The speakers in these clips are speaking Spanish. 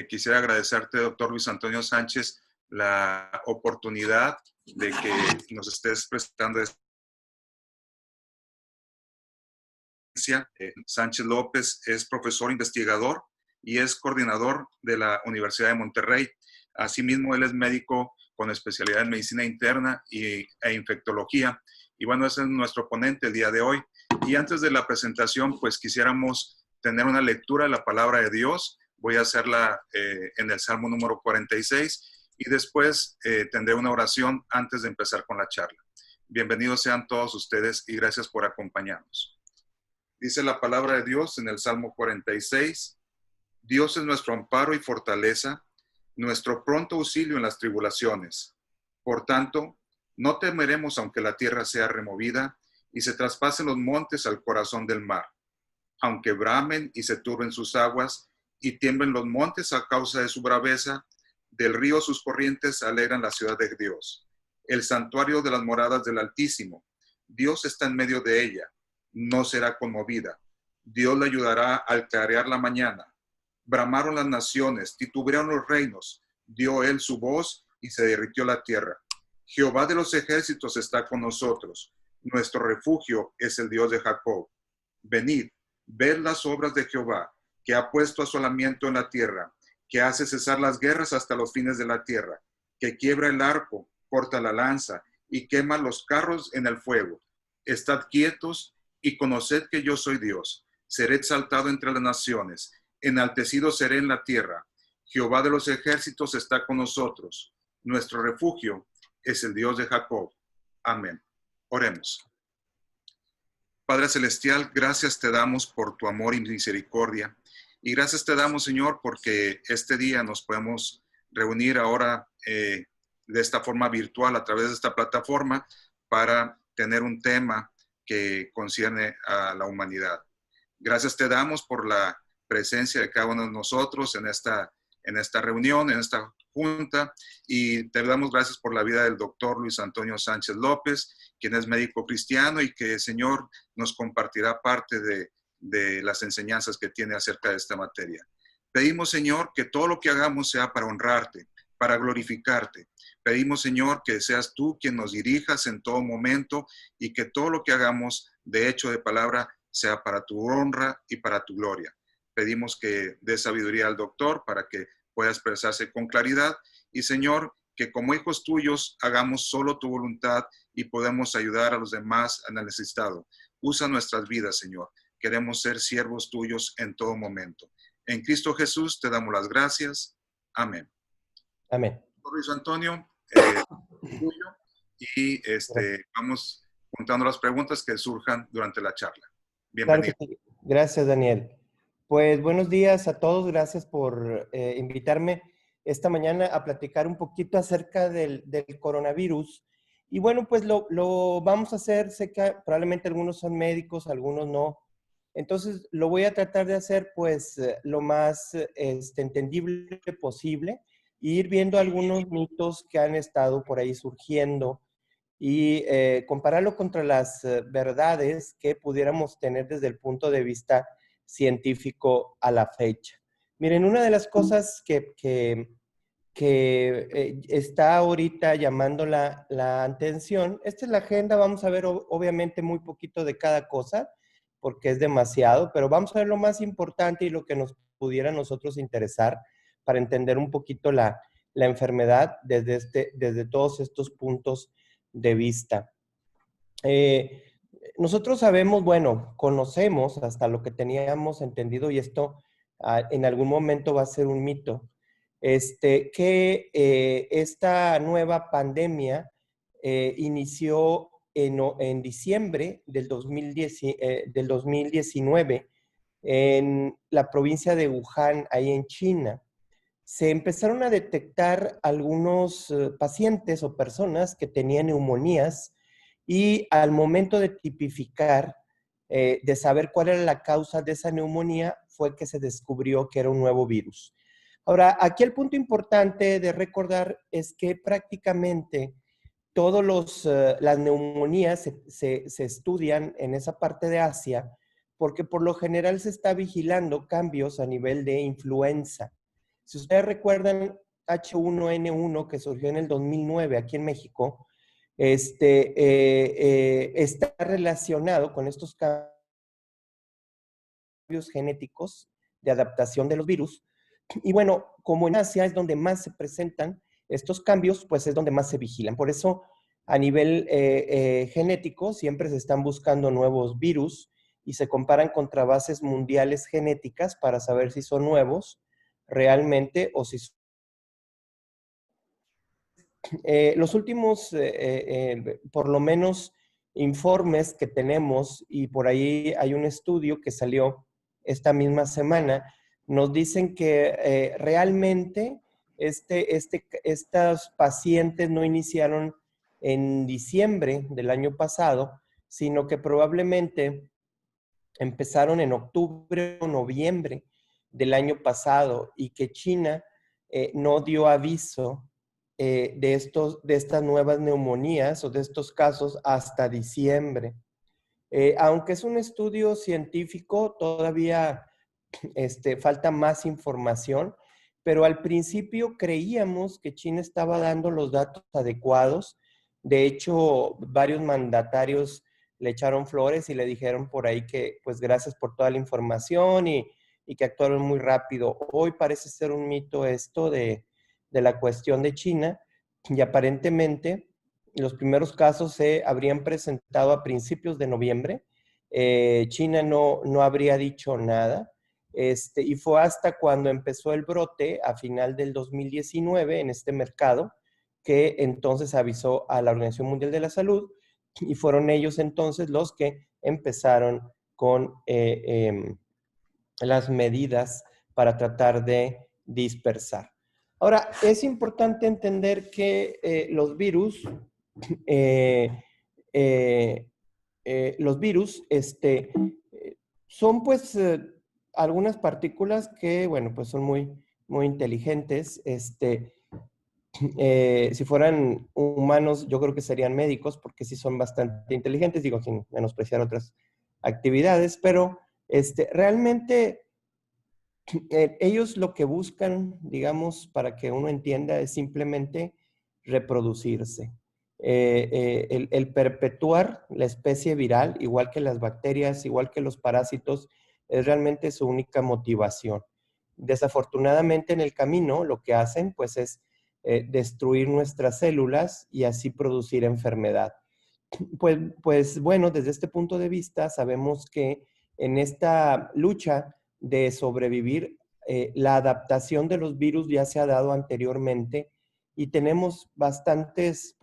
Quisiera agradecerte, doctor Luis Antonio Sánchez, la oportunidad de que nos estés prestando esta. Sánchez López es profesor investigador y es coordinador de la Universidad de Monterrey. Asimismo, él es médico con especialidad en medicina interna e infectología. Y bueno, ese es nuestro ponente el día de hoy. Y antes de la presentación, pues quisiéramos tener una lectura de la palabra de Dios. Voy a hacerla en el Salmo número 46 y después tendré una oración antes de empezar con la charla. Bienvenidos sean todos ustedes y gracias por acompañarnos. Dice la palabra de Dios en el Salmo 46, Dios es nuestro amparo y fortaleza, nuestro pronto auxilio en las tribulaciones. Por tanto, no temeremos aunque la tierra sea removida y se traspasen los montes al corazón del mar, aunque bramen y se turben sus aguas y tiemblen los montes a causa de su braveza, del río sus corrientes alegran la ciudad de Dios, el santuario de las moradas del Altísimo. Dios está en medio de ella, no será conmovida. Dios le ayudará al clarear la mañana. Bramaron las naciones, titubearon los reinos, dio él su voz y se derritió la tierra. Jehová de los ejércitos está con nosotros, nuestro refugio es el Dios de Jacob. Venid, ved las obras de Jehová, que ha puesto asolamiento en la tierra, que hace cesar las guerras hasta los fines de la tierra, que quiebra el arco, corta la lanza y quema los carros en el fuego. Estad quietos y conoced que yo soy Dios. Seré exaltado entre las naciones, enaltecido seré en la tierra. Jehová de los ejércitos está con nosotros. Nuestro refugio es el Dios de Jacob. Amén. Oremos. Padre Celestial, gracias te damos por tu amor y misericordia. Y gracias te damos, Señor, porque este día nos podemos reunir ahora de esta forma virtual a través de esta plataforma para tener un tema que concierne a la humanidad. Gracias te damos por la presencia de cada uno de nosotros en esta reunión, en esta junta, y te damos gracias por la vida del doctor Luis Antonio Sánchez López, quien es médico cristiano y que, Señor, nos compartirá parte de las enseñanzas que tiene acerca de esta materia. Pedimos, Señor, que todo lo que hagamos sea para honrarte, para glorificarte. Pedimos, Señor, que seas tú quien nos dirijas en todo momento y que todo lo que hagamos de hecho, de palabra, sea para tu honra y para tu gloria. Pedimos que dé sabiduría al doctor para que pueda expresarse con claridad y, Señor, que como hijos tuyos hagamos solo tu voluntad y podamos ayudar a los demás en el necesitado. Usa nuestras vidas, Señor. Queremos ser siervos tuyos en todo momento. En Cristo Jesús te damos las gracias. Amén. Amén. Luis Antonio, tuyo, y vamos juntando las preguntas que surjan durante la charla. Bienvenido. Claro que sí. Gracias, Daniel. Pues buenos días a todos. Gracias por invitarme esta mañana a platicar un poquito acerca del coronavirus. Y bueno, pues lo vamos a hacer. Sé que probablemente algunos son médicos, algunos no. Entonces, lo voy a tratar de hacer pues lo más entendible posible e ir viendo algunos mitos que han estado por ahí surgiendo y compararlo contra las verdades que pudiéramos tener desde el punto de vista científico a la fecha. Miren, una de las cosas que está ahorita llamando la atención, esta es la agenda, vamos a ver obviamente muy poquito de cada cosa, porque es demasiado, pero vamos a ver lo más importante y lo que nos pudiera a nosotros interesar para entender un poquito la enfermedad desde todos estos puntos de vista. Nosotros sabemos, bueno, conocemos hasta lo que teníamos entendido, y esto en algún momento va a ser un mito, que esta nueva pandemia inició en diciembre del 2019 en la provincia de Wuhan, ahí en China. Se empezaron a detectar algunos pacientes o personas que tenían neumonías y al momento de tipificar, de saber cuál era la causa de esa neumonía, fue que se descubrió que era un nuevo virus. Ahora, aquí el punto importante de recordar es que prácticamente todas las neumonías se estudian en esa parte de Asia porque por lo general se está vigilando cambios a nivel de influenza. Si ustedes recuerdan H1N1 que surgió en el 2009 aquí en México, está relacionado con estos cambios genéticos de adaptación de los virus. Y bueno, como en Asia es donde más se presentan estos cambios, pues es donde más se vigilan. Por eso, a nivel genético, siempre se están buscando nuevos virus y se comparan contra bases mundiales genéticas para saber si son nuevos realmente o si son los últimos, por lo menos, informes que tenemos, y por ahí hay un estudio que salió esta misma semana, nos dicen que realmente estos pacientes no iniciaron en diciembre del año pasado, sino que probablemente empezaron en octubre o noviembre del año pasado y que China no dio aviso de estas nuevas neumonías o de estos casos hasta diciembre. Aunque es un estudio científico, todavía falta más información, pero al principio creíamos que China estaba dando los datos adecuados. De hecho, varios mandatarios le echaron flores y le dijeron por ahí que, pues, gracias por toda la información y que actuaron muy rápido. Hoy parece ser un mito esto de la cuestión de China y aparentemente los primeros casos se habrían presentado a principios de noviembre. China no habría dicho nada. Y fue hasta cuando empezó el brote a final del 2019 en este mercado que entonces avisó a la Organización Mundial de la Salud y fueron ellos entonces los que empezaron con las medidas para tratar de dispersar. Ahora, es importante entender que eh, eh, los virus son pues algunas partículas que, bueno, pues son muy inteligentes. Si fueran humanos, yo creo que serían médicos, porque sí son bastante inteligentes, digo, sin menospreciar otras actividades, pero realmente ellos lo que buscan, digamos, para que uno entienda, es simplemente reproducirse. El perpetuar la especie viral, igual que las bacterias, igual que los parásitos, es realmente su única motivación. Desafortunadamente en el camino lo que hacen pues es destruir nuestras células y así producir enfermedad. Pues bueno, desde este punto de vista sabemos que en esta lucha de sobrevivir, la adaptación de los virus ya se ha dado anteriormente y tenemos bastantes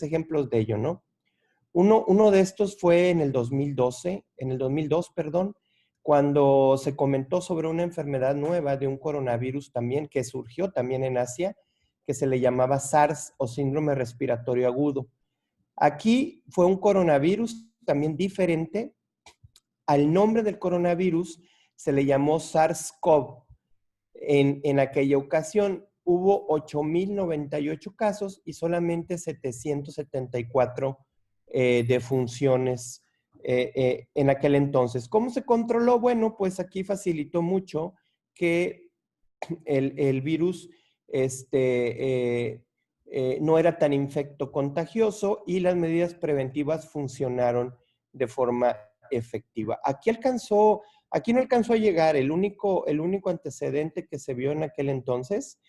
ejemplos de ello, ¿no? Uno de estos fue en el 2002, perdón, cuando se comentó sobre una enfermedad nueva de un coronavirus también que surgió también en Asia, que se le llamaba SARS o síndrome respiratorio agudo. Aquí fue un coronavirus también diferente. Al nombre del coronavirus se le llamó SARS-CoV. En aquella ocasión hubo 8,098 casos y solamente 774 defunciones en aquel entonces. ¿Cómo se controló? Bueno, pues aquí facilitó mucho que el virus no era tan infectocontagioso y las medidas preventivas funcionaron de forma efectiva. Aquí no alcanzó a llegar. El único antecedente que se vio en aquel entonces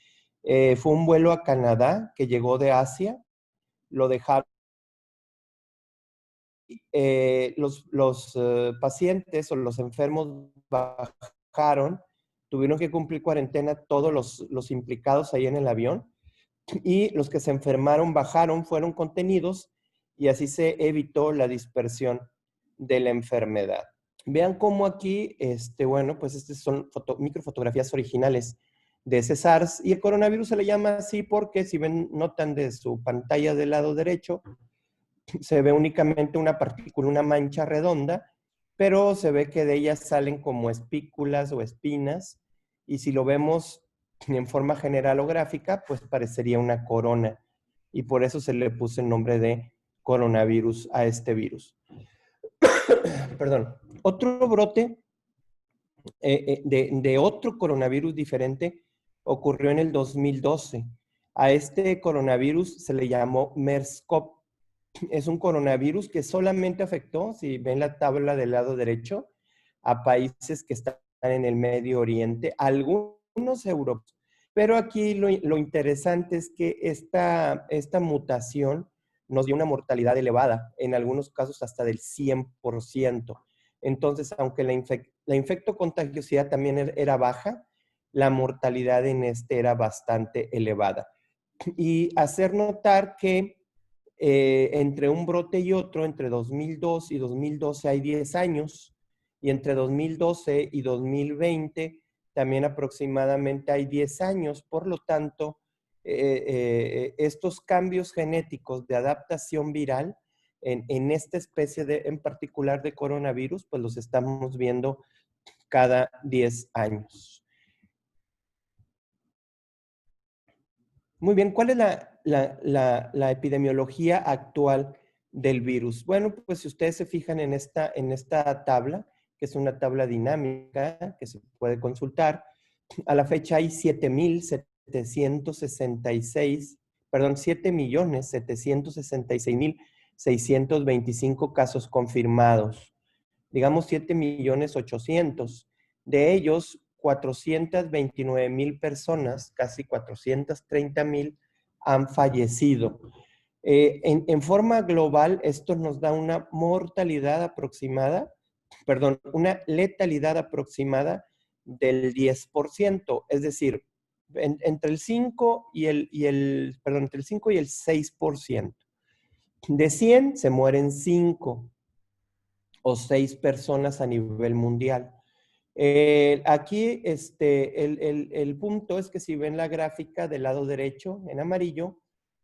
fue un vuelo a Canadá que llegó de Asia. Lo dejaron. Los pacientes o los enfermos bajaron, tuvieron que cumplir cuarentena todos los implicados ahí en el avión y los que se enfermaron bajaron, fueron contenidos y así se evitó la dispersión de la enfermedad. Vean cómo aquí, bueno, pues estas son microfotografías originales de ese SARS y el coronavirus se le llama así porque si ven, notan de su pantalla del lado derecho, se ve únicamente una partícula, una mancha redonda, pero se ve que de ellas salen como espículas o espinas y si lo vemos en forma general o gráfica, pues parecería una corona y por eso se le puso el nombre de coronavirus a este virus. Perdón. Otro brote de otro coronavirus diferente ocurrió en el 2012. A este coronavirus se le llamó MERS-CoV. Es un coronavirus que solamente afectó, si ven la tabla del lado derecho, a países que están en el Medio Oriente, algunos europeos. Pero aquí lo interesante es que esta mutación nos dio una mortalidad elevada, en algunos casos hasta del 100%. Entonces, aunque la infectocontagiosidad también era baja, la mortalidad en este era bastante elevada. Y hacer notar que entre un brote y otro, entre 2002 y 2012 hay 10 años, y entre 2012 y 2020 también aproximadamente hay 10 años. Por lo tanto, estos cambios genéticos de adaptación viral en esta especie en particular de coronavirus, pues los estamos viendo cada 10 años. Muy bien, ¿cuál es la epidemiología actual del virus? Bueno, pues si ustedes se fijan en esta tabla, que es una tabla dinámica que se puede consultar, a la fecha hay 7.766.625 casos confirmados. Digamos 7.800.000. De ellos, 429.000 personas, casi 430.000, han fallecido. En forma global, esto nos da una mortalidad aproximada, perdón, una letalidad aproximada del 10%, es decir, entre el 5 y entre el 5 y el 6%. De 100 se mueren 5 o 6 personas a nivel mundial. Aquí el punto es que si ven la gráfica del lado derecho en amarillo,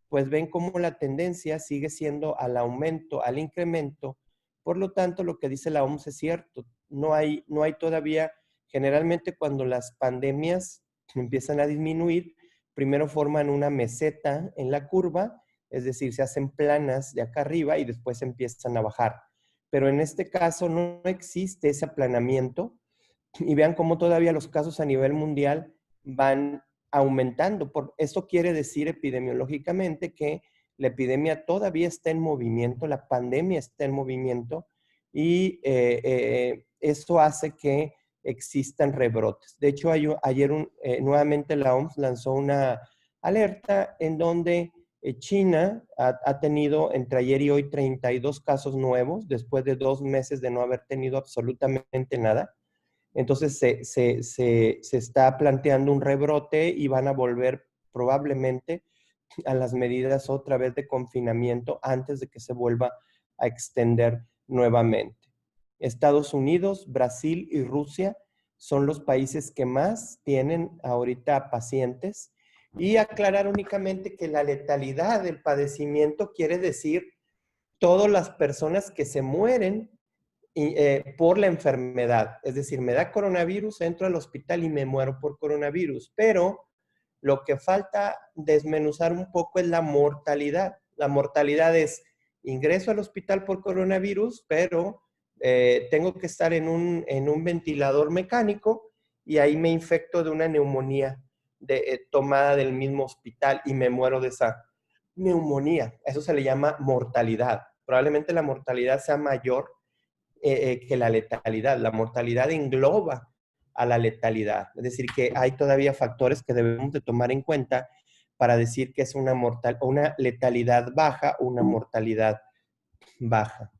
pues ven cómo la tendencia sigue siendo al aumento, al incremento. Por lo tanto, lo que dice la OMS es cierto. No hay todavía, generalmente cuando las pandemias empiezan a disminuir, primero forman una meseta en la curva, es decir, se hacen planas de acá arriba y después empiezan a bajar. Pero en este caso no existe ese aplanamiento, y vean cómo todavía los casos a nivel mundial van aumentando. Eso quiere decir epidemiológicamente que la epidemia todavía está en movimiento, la pandemia está en movimiento, y eso hace que existan rebrotes. De hecho, ayer nuevamente la OMS lanzó una alerta en donde China ha tenido entre ayer y hoy 32 casos nuevos, después de 2 meses de no haber tenido absolutamente nada. Entonces se está planteando un rebrote y van a volver probablemente a las medidas otra vez de confinamiento antes de que se vuelva a extender nuevamente. Estados Unidos, Brasil y Rusia son los países que más tienen ahorita pacientes. Y aclarar únicamente que la letalidad del padecimiento quiere decir todas las personas que se mueren por la enfermedad. Es decir, me da coronavirus, entro al hospital y me muero por coronavirus. Pero lo que falta desmenuzar un poco es la mortalidad. La mortalidad es ingreso al hospital por coronavirus, pero tengo que estar en un ventilador mecánico y ahí me infecto de una neumonía tomada del mismo hospital y me muero de esa neumonía. Eso se le llama mortalidad. Probablemente la mortalidad sea mayor que la letalidad. La mortalidad engloba a la letalidad. Es decir, que hay todavía factores que debemos de tomar en cuenta para decir que es una letalidad baja o una mortalidad baja.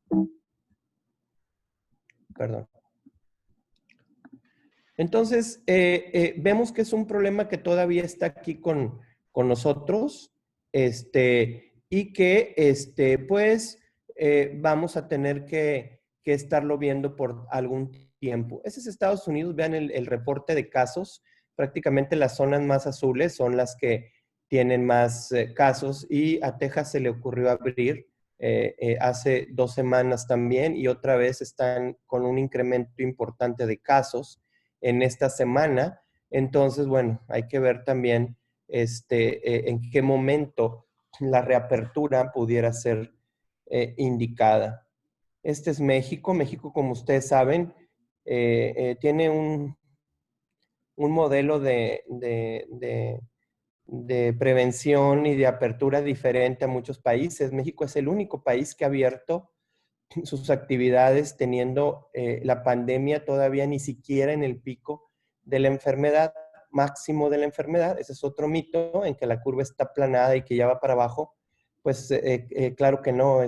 Perdón. Entonces, vemos que es un problema que todavía está aquí con nosotros, y que, pues, vamos a tener que estarlo viendo por algún tiempo. Ese es Estados Unidos. Vean el reporte de casos. Prácticamente las zonas más azules son las que tienen más casos, y a Texas se le ocurrió abrir hace 2 semanas también, y otra vez están con un incremento importante de casos en esta semana. Entonces, bueno, hay que ver también en qué momento la reapertura pudiera ser indicada. Este es México. México, como ustedes saben, tiene un modelo de prevención y de apertura diferente a muchos países. México es el único país que ha abierto sus actividades teniendo la pandemia todavía ni siquiera en el pico de la enfermedad, máximo de la enfermedad. Ese es otro mito, en que la curva está aplanada y que ya va para abajo. Pues claro que no.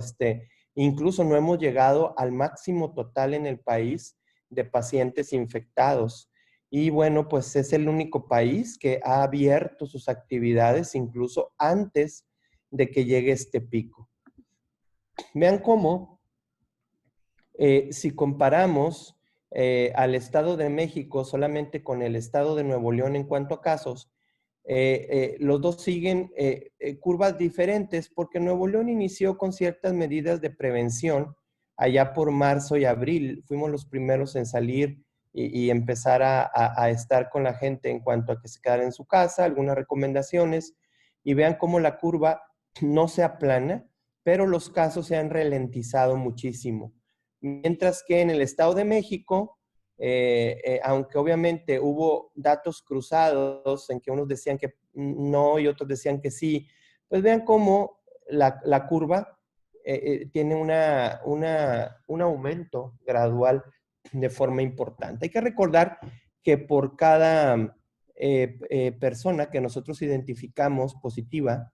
Incluso no hemos llegado al máximo total en el país de pacientes infectados. Y bueno, pues es el único país que ha abierto sus actividades incluso antes de que llegue este pico. Vean cómo, si comparamos al Estado de México solamente con el Estado de Nuevo León en cuanto a casos, los dos siguen curvas diferentes porque Nuevo León inició con ciertas medidas de prevención allá por marzo y abril. Fuimos los primeros en salir y empezar a estar con la gente en cuanto a que se quedara en su casa, algunas recomendaciones, y vean cómo la curva no se aplana, pero los casos se han ralentizado muchísimo. Mientras que en el Estado de México, aunque obviamente hubo datos cruzados en que unos decían que no y otros decían que sí, pues vean cómo la curva tiene un aumento gradual de forma importante. Hay que recordar que por cada persona que nosotros identificamos positiva,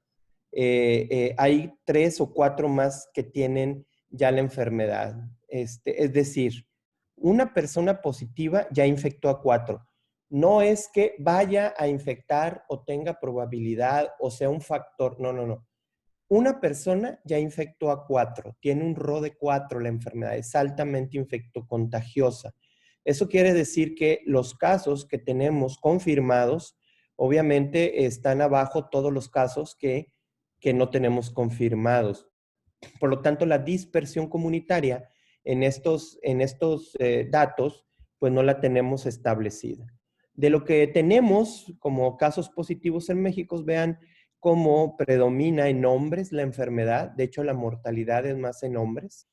hay 3 o 4 más que tienen ya la enfermedad. Es decir, una persona positiva ya infectó a 4. No es que vaya a infectar o tenga probabilidad o sea un factor. No, no, no. Una persona ya infectó a 4. Tiene un RO de 4 la enfermedad. Es altamente infectocontagiosa. Eso quiere decir que los casos que tenemos confirmados, obviamente están abajo todos los casos que no tenemos confirmados. Por lo tanto, la dispersión comunitaria en estos datos, pues no la tenemos establecida. De lo que tenemos como casos positivos en México, vean cómo predomina en hombres la enfermedad. De hecho, la mortalidad es más en hombres,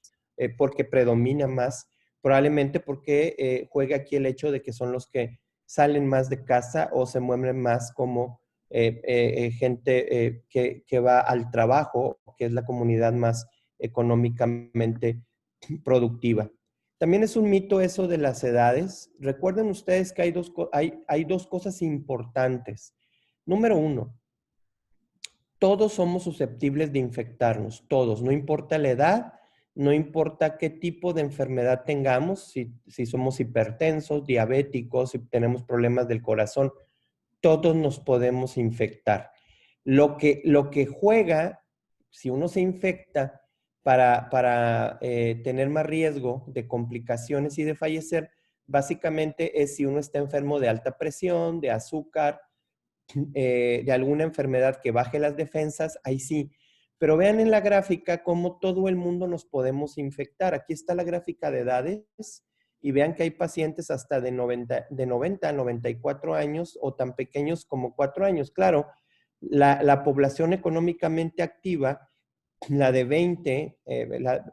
porque predomina más, probablemente porque juega aquí el hecho de que son los que salen más de casa o se mueven más como gente que va al trabajo, que es la comunidad más económicamente productiva. También es un mito eso de las edades. Recuerden ustedes que hay dos cosas importantes. Número uno, todos somos susceptibles de infectarnos, todos, no importa la edad, no importa qué tipo de enfermedad tengamos, si somos hipertensos, diabéticos, si tenemos problemas del corazón, todos nos podemos infectar. Lo que juega, si uno se infecta para tener más riesgo de complicaciones y de fallecer, básicamente es si uno está enfermo de alta presión, de azúcar, de alguna enfermedad que baje las defensas, ahí sí. Pero vean en la gráfica cómo todo el mundo nos podemos infectar. Aquí está la gráfica de edades y vean que hay pacientes hasta de 90 a 94 años o tan pequeños como 4 años. Claro, la población económicamente activa, la de 20,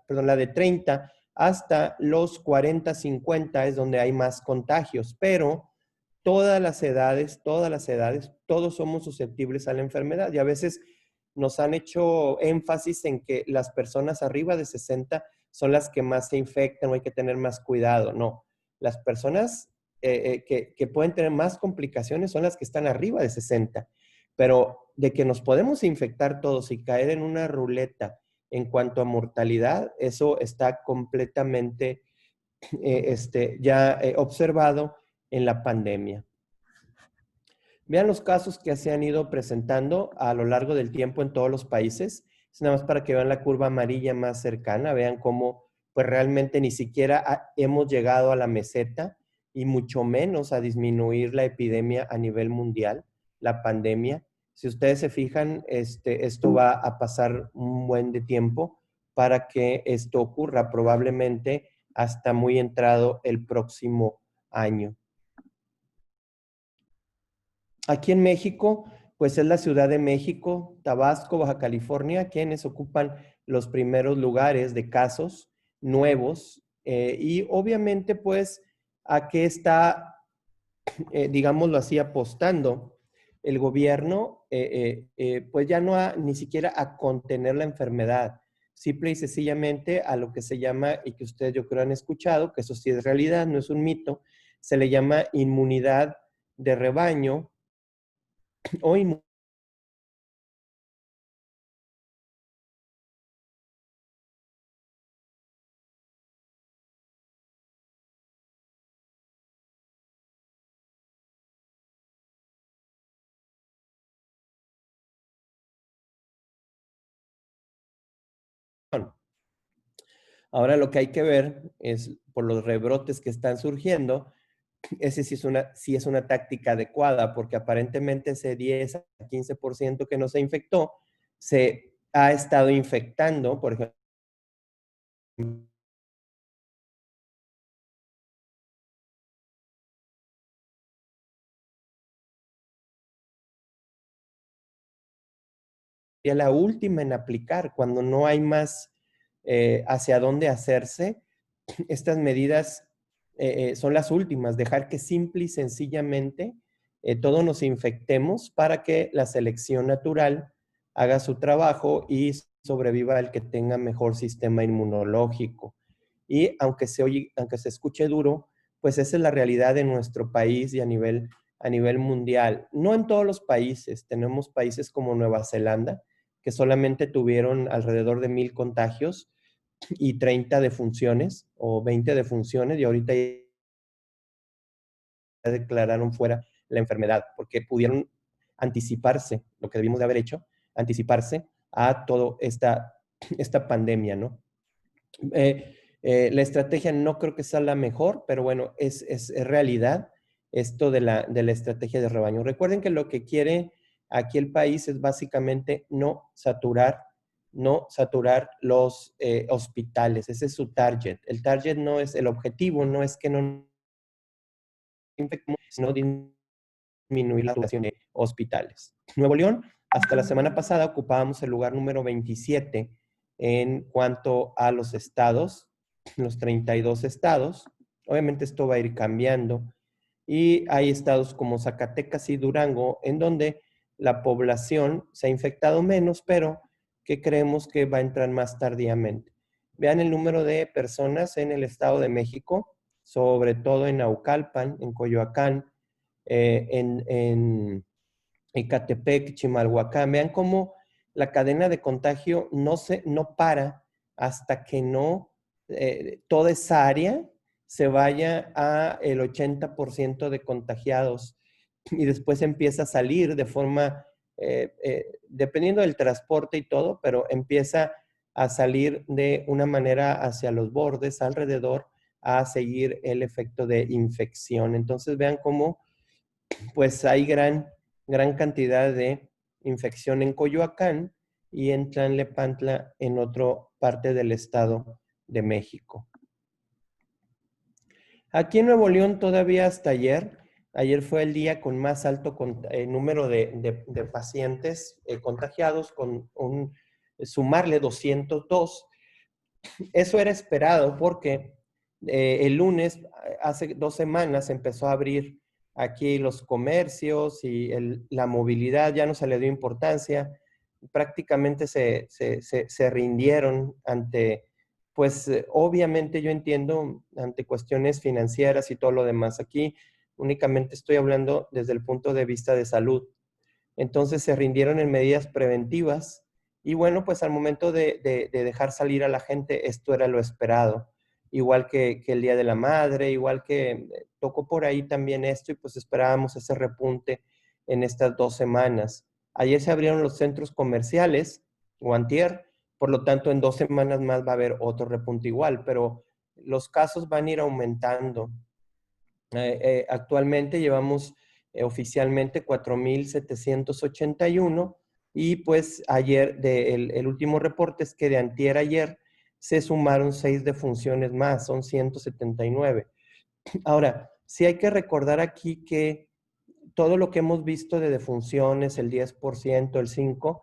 la de 30 hasta los 40, 50 es donde hay más contagios, pero todas las edades, todos somos susceptibles a la enfermedad y a veces nos han hecho énfasis en que las personas arriba de 60 son las que más se infectan o hay que tener más cuidado. No, las personas que pueden tener más complicaciones son las que están arriba de 60, pero de que nos podemos infectar todos y caer en una ruleta en cuanto a mortalidad, eso está completamente ya observado en la pandemia. Vean los casos que se han ido presentando a lo largo del tiempo en todos los países. Es nada más para que vean la curva amarilla más cercana. Vean cómo pues realmente ni siquiera hemos llegado a la meseta y mucho menos a disminuir la epidemia a nivel mundial, la pandemia. Si ustedes se fijan, esto va a pasar un buen de tiempo para que esto ocurra, probablemente hasta muy entrado el próximo año. Aquí en México, pues es la Ciudad de México, Tabasco, Baja California, quienes ocupan los primeros lugares de casos nuevos. Y obviamente, pues, aquí está digámoslo así, apostando el gobierno, pues ya no ni siquiera a contener la enfermedad, simple y sencillamente a lo que se llama, y que ustedes yo creo han escuchado, que eso sí es realidad, no es un mito, se le llama inmunidad de rebaño o inmunidad. Ahora lo que hay que ver es por los rebrotes que están surgiendo, ese sí es una táctica adecuada, porque aparentemente ese 10 a 15% que no se infectó, se ha estado infectando, por ejemplo, la última en aplicar, cuando no hay más hacia dónde hacerse, estas medidas son las últimas, dejar que simple y sencillamente todos nos infectemos para que la selección natural haga su trabajo y sobreviva el que tenga mejor sistema inmunológico. Y aunque se escuche duro, pues esa es la realidad de nuestro país y a nivel mundial. No en todos los países, tenemos países como Nueva Zelanda, que solamente tuvieron alrededor de 1,000 contagios y 30 defunciones o 20 defunciones, y ahorita ya declararon fuera la enfermedad, porque pudieron anticiparse, lo que debimos de haber hecho, anticiparse a toda esta pandemia, ¿no? La estrategia no creo que sea la mejor, pero bueno, es realidad esto de la estrategia de rebaño. Recuerden que lo que quiere aquí el país es básicamente no saturar los hospitales. Ese es su target. El target no es, el objetivo no es que no infectemos, sino disminuir la población de hospitales. Nuevo León, hasta la semana pasada ocupábamos el lugar número 27 en cuanto a los estados, los 32 estados. Obviamente esto va a ir cambiando y hay estados como Zacatecas y Durango en donde la población se ha infectado menos, pero que creemos que va a entrar más tardíamente. Vean el número de personas en el Estado de México, sobre todo en Naucalpan, en Coyoacán, en Ecatepec, Chimalhuacán. Vean cómo la cadena de contagio no para hasta que no toda esa área se vaya a el 80% de contagiados y después empieza a salir de forma, dependiendo del transporte y todo, pero empieza a salir de una manera hacia los bordes, alrededor, a seguir el efecto de infección. Entonces vean cómo pues hay gran cantidad de infección en Coyoacán y en Tlanepantla en otra parte del Estado de México. Aquí en Nuevo León todavía hasta ayer fue el día con más alto número de pacientes contagiados, con sumarle 202. Eso era esperado porque el lunes, hace 2 semanas, empezó a abrir aquí los comercios y la movilidad ya no se le dio importancia. Prácticamente se rindieron ante, pues obviamente yo entiendo, ante cuestiones financieras y todo lo demás. Aquí únicamente estoy hablando desde el punto de vista de salud. Entonces se rindieron en medidas preventivas y bueno, pues al momento de dejar salir a la gente, esto era lo esperado. Igual que el Día de la Madre, igual que tocó por ahí también esto y pues esperábamos ese repunte en estas 2 semanas. Ayer se abrieron los centros comerciales, o antier, por lo tanto en 2 semanas más va a haber otro repunte igual, pero los casos van a ir aumentando. Actualmente llevamos oficialmente 4,781 y pues ayer, el último reporte es que de antier ayer se sumaron 6 defunciones más, son 179. Ahora, sí hay que recordar aquí que todo lo que hemos visto de defunciones, el 10%, el 5%,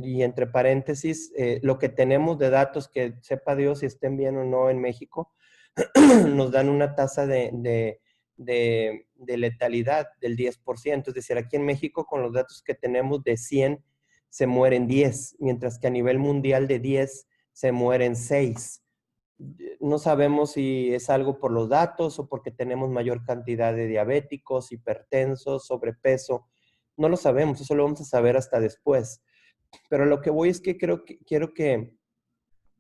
y entre paréntesis, lo que tenemos de datos que sepa Dios si estén bien o no en México, nos dan una tasa de letalidad del 10%. Es decir, aquí en México, con los datos que tenemos, de 100 se mueren 10, mientras que a nivel mundial de 10 se mueren 6. No sabemos si es algo por los datos o porque tenemos mayor cantidad de diabéticos, hipertensos, sobrepeso. No lo sabemos, eso lo vamos a saber hasta después. Pero lo que voy es que quiero que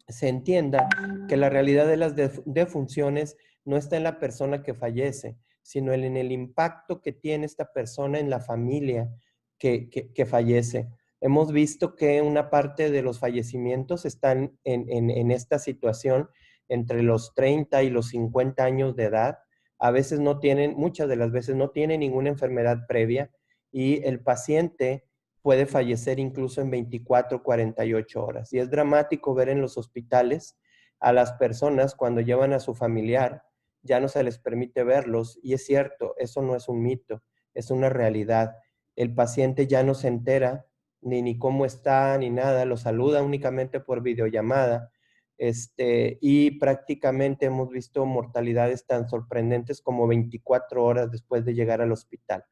se entienda que la realidad de las defunciones no está en la persona que fallece, sino en el impacto que tiene esta persona en la familia que fallece. Hemos visto que una parte de los fallecimientos están en esta situación entre los 30 y los 50 años de edad. A veces no tienen, muchas de las veces no tienen ninguna enfermedad previa y el paciente puede fallecer incluso en 24, 48 horas. Y es dramático ver en los hospitales a las personas cuando llevan a su familiar, ya no se les permite verlos. Y es cierto, eso no es un mito, es una realidad. El paciente ya no se entera ni cómo está, ni nada, lo saluda únicamente por videollamada. Y prácticamente hemos visto mortalidades tan sorprendentes como 24 horas después de llegar al hospital.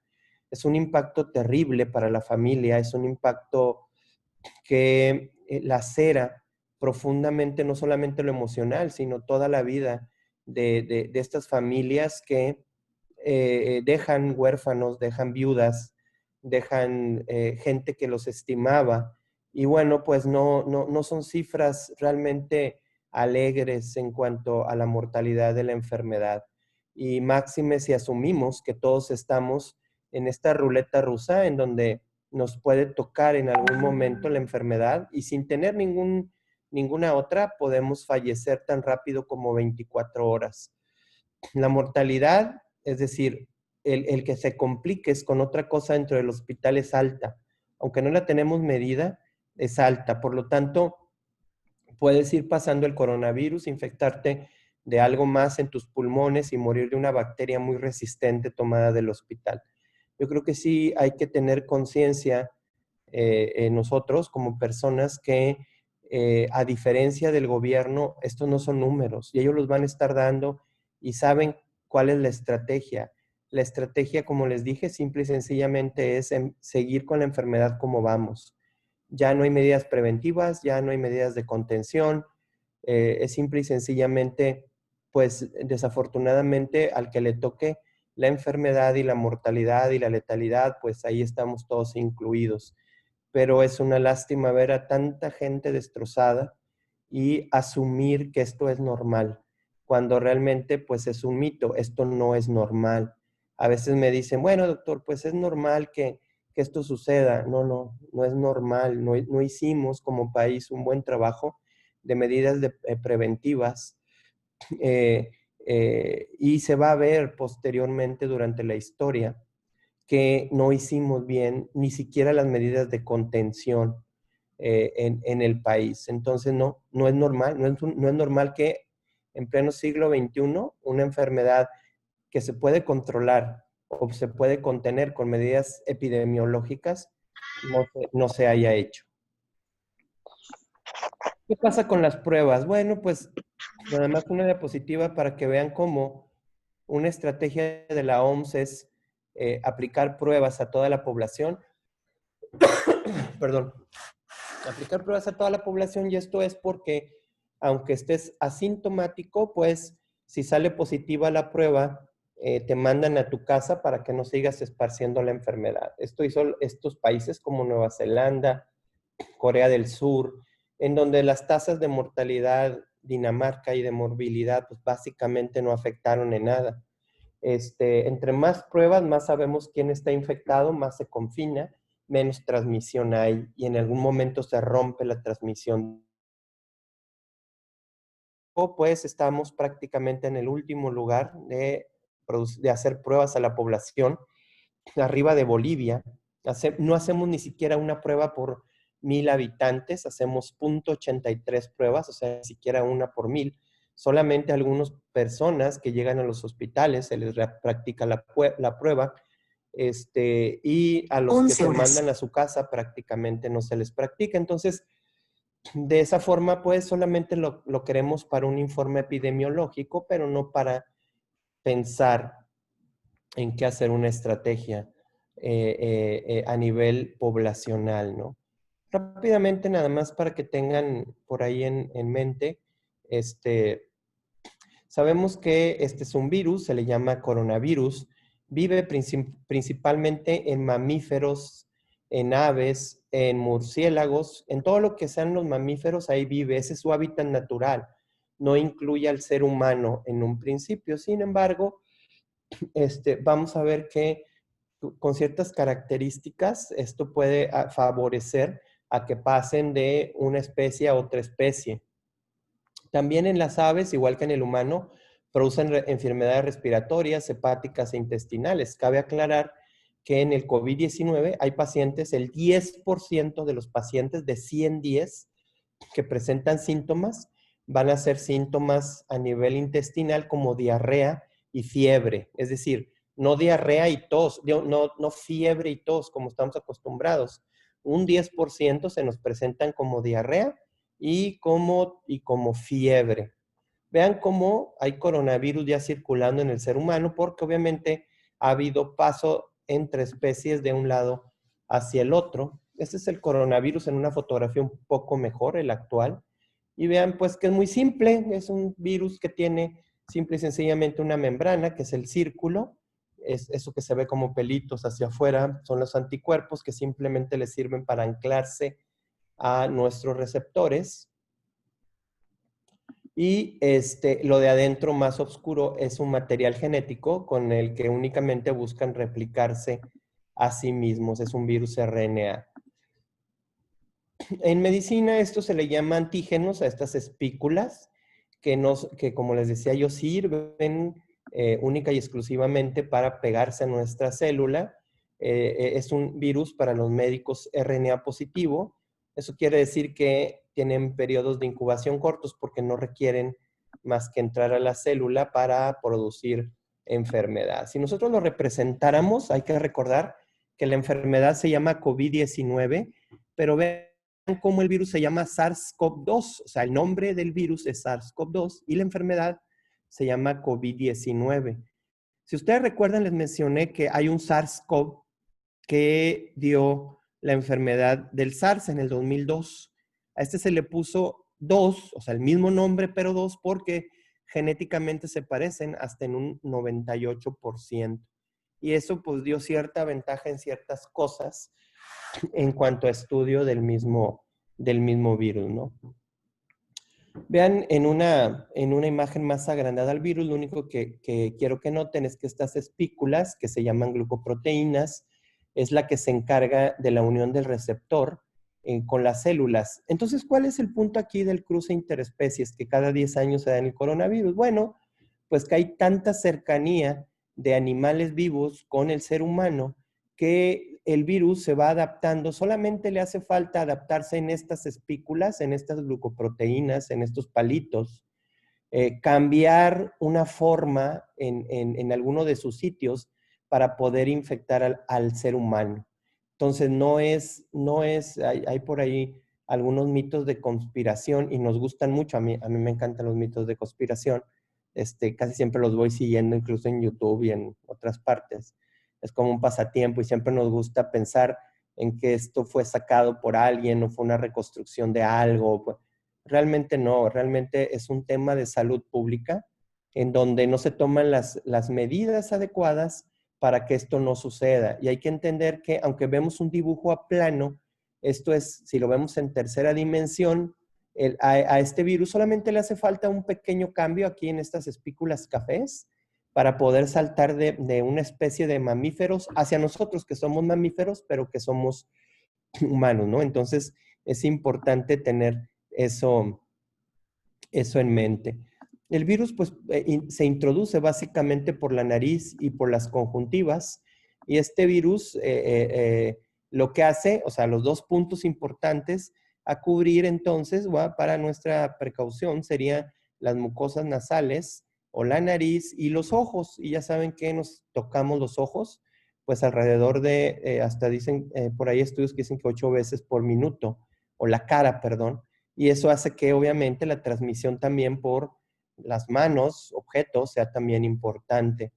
Es un impacto terrible para la familia, es un impacto que lacera profundamente no solamente lo emocional, sino toda la vida de estas familias que dejan huérfanos, dejan viudas, dejan gente que los estimaba. Y bueno, pues no son cifras realmente alegres en cuanto a la mortalidad de la enfermedad. Y máxime si asumimos que todos estamos en esta ruleta rusa en donde nos puede tocar en algún momento la enfermedad y sin tener ninguna otra podemos fallecer tan rápido como 24 horas. La mortalidad, es decir, el que se complique es con otra cosa dentro del hospital es alta. Aunque no la tenemos medida, es alta. Por lo tanto, puedes ir pasando el coronavirus, infectarte de algo más en tus pulmones y morir de una bacteria muy resistente tomada del hospital. Yo creo que sí hay que tener conciencia nosotros como personas que, a diferencia del gobierno, estos no son números y ellos los van a estar dando y saben cuál es la estrategia. La estrategia, como les dije, simple y sencillamente es seguir con la enfermedad como vamos. Ya no hay medidas preventivas, ya no hay medidas de contención, es simple y sencillamente, pues desafortunadamente al que le toque la enfermedad y la mortalidad y la letalidad, pues ahí estamos todos incluidos. Pero es una lástima ver a tanta gente destrozada y asumir que esto es normal, cuando realmente pues es un mito, esto no es normal. A veces me dicen, bueno, doctor, pues es normal que esto suceda. No es normal. No hicimos como país un buen trabajo de medidas preventivas eh, y se va a ver posteriormente durante la historia que no hicimos bien ni siquiera las medidas de contención en el país. Entonces, no es normal, no es normal que en pleno siglo XXI una enfermedad que se puede controlar o se puede contener con medidas epidemiológicas no se haya hecho. ¿Qué pasa con las pruebas? Bueno, pues nada más una diapositiva para que vean cómo una estrategia de la OMS es aplicar pruebas a toda la población. Perdón. Aplicar pruebas a toda la población y esto es porque aunque estés asintomático, pues si sale positiva la prueba, te mandan a tu casa para que no sigas esparciendo la enfermedad. Esto hizo estos países como Nueva Zelanda, Corea del Sur, en donde las tasas de mortalidad, Dinamarca y de morbilidad, pues básicamente no afectaron en nada. Entre más pruebas, más sabemos quién está infectado, más se confina, menos transmisión hay y en algún momento se rompe la transmisión. O pues estamos prácticamente en el último lugar de hacer pruebas a la población, arriba de Bolivia. No hacemos ni siquiera una prueba por 1000 habitantes, hacemos 0.83 pruebas, o sea, ni siquiera una por 1000. Solamente a algunas personas que llegan a los hospitales se les practica la prueba, y a los que se mandan a su casa prácticamente no se les practica. Entonces, de esa forma, pues solamente lo queremos para un informe epidemiológico, pero no para pensar en qué hacer una estrategia a nivel poblacional, ¿no? Rápidamente, nada más para que tengan por ahí en mente, sabemos que este es un virus, se le llama coronavirus, vive principalmente en mamíferos, en aves, en murciélagos, en todo lo que sean los mamíferos, ahí vive, ese es su hábitat natural, no incluye al ser humano en un principio. Sin embargo, vamos a ver que con ciertas características esto puede favorecer a que pasen de una especie a otra especie. También en las aves, igual que en el humano, producen enfermedades respiratorias, hepáticas e intestinales. Cabe aclarar que en el COVID-19 hay pacientes, el 10% de los pacientes de 110 que presentan síntomas van a ser síntomas a nivel intestinal como diarrea y fiebre. Es decir, no diarrea y tos, no fiebre y tos como estamos acostumbrados. Un 10% se nos presentan como diarrea y como fiebre. Vean cómo hay coronavirus ya circulando en el ser humano, porque obviamente ha habido paso entre especies de un lado hacia el otro. Este es el coronavirus en una fotografía un poco mejor, el actual. Y vean pues que es muy simple, es un virus que tiene simple y sencillamente una membrana, que es el círculo, es eso que se ve como pelitos hacia afuera, son los anticuerpos que simplemente le sirven para anclarse a nuestros receptores. Y lo de adentro más oscuro es un material genético con el que únicamente buscan replicarse a sí mismos. Es un virus RNA. En medicina esto se le llama antígenos a estas espículas que como les decía yo, sirven única y exclusivamente para pegarse a nuestra célula. Es un virus para los médicos RNA positivo. Eso quiere decir que tienen periodos de incubación cortos porque no requieren más que entrar a la célula para producir enfermedad. Si nosotros lo representáramos, hay que recordar que la enfermedad se llama COVID-19, pero vean cómo el virus se llama SARS-CoV-2, o sea, el nombre del virus es SARS-CoV-2 y la enfermedad se llama COVID-19. Si ustedes recuerdan, les mencioné que hay un SARS-CoV que dio la enfermedad del SARS en el 2002. A este se le puso 2, o sea, el mismo nombre, pero 2, porque genéticamente se parecen hasta en un 98%. Y eso pues dio cierta ventaja en ciertas cosas en cuanto a estudio del mismo virus, ¿no? Vean en una imagen más agrandada al virus, lo único que quiero que noten es que estas espículas, que se llaman glucoproteínas, es la que se encarga de la unión del receptor con las células. Entonces, ¿cuál es el punto aquí del cruce interespecies que cada 10 años se da en el coronavirus? Bueno, pues que hay tanta cercanía de animales vivos con el ser humano que el virus se va adaptando, solamente le hace falta adaptarse en estas espículas, en estas glucoproteínas, en estos palitos, cambiar una forma en alguno de sus sitios para poder infectar al ser humano. Entonces, hay por ahí algunos mitos de conspiración y nos gustan mucho, a mí me encantan los mitos de conspiración, casi siempre los voy siguiendo incluso en YouTube y en otras partes. Es como un pasatiempo y siempre nos gusta pensar en que esto fue sacado por alguien o fue una reconstrucción de algo. Realmente no, realmente es un tema de salud pública en donde no se toman las medidas adecuadas para que esto no suceda. Y hay que entender que aunque vemos un dibujo a plano, esto es, si lo vemos en tercera dimensión, a este virus solamente le hace falta un pequeño cambio aquí en estas espículas cafés para poder saltar de una especie de mamíferos hacia nosotros, que somos mamíferos, pero que somos humanos, ¿no? Entonces, es importante tener eso en mente. El virus, pues, se introduce básicamente por la nariz y por las conjuntivas, y este virus lo que hace, o sea, los dos puntos importantes a cubrir entonces, para nuestra precaución, serían las mucosas nasales o la nariz y los ojos, y ya saben que nos tocamos los ojos, pues alrededor de, hasta dicen, por ahí estudios que dicen que 8 veces por minuto, o la cara, perdón, y eso hace que obviamente la transmisión también por las manos, objetos, sea también importante.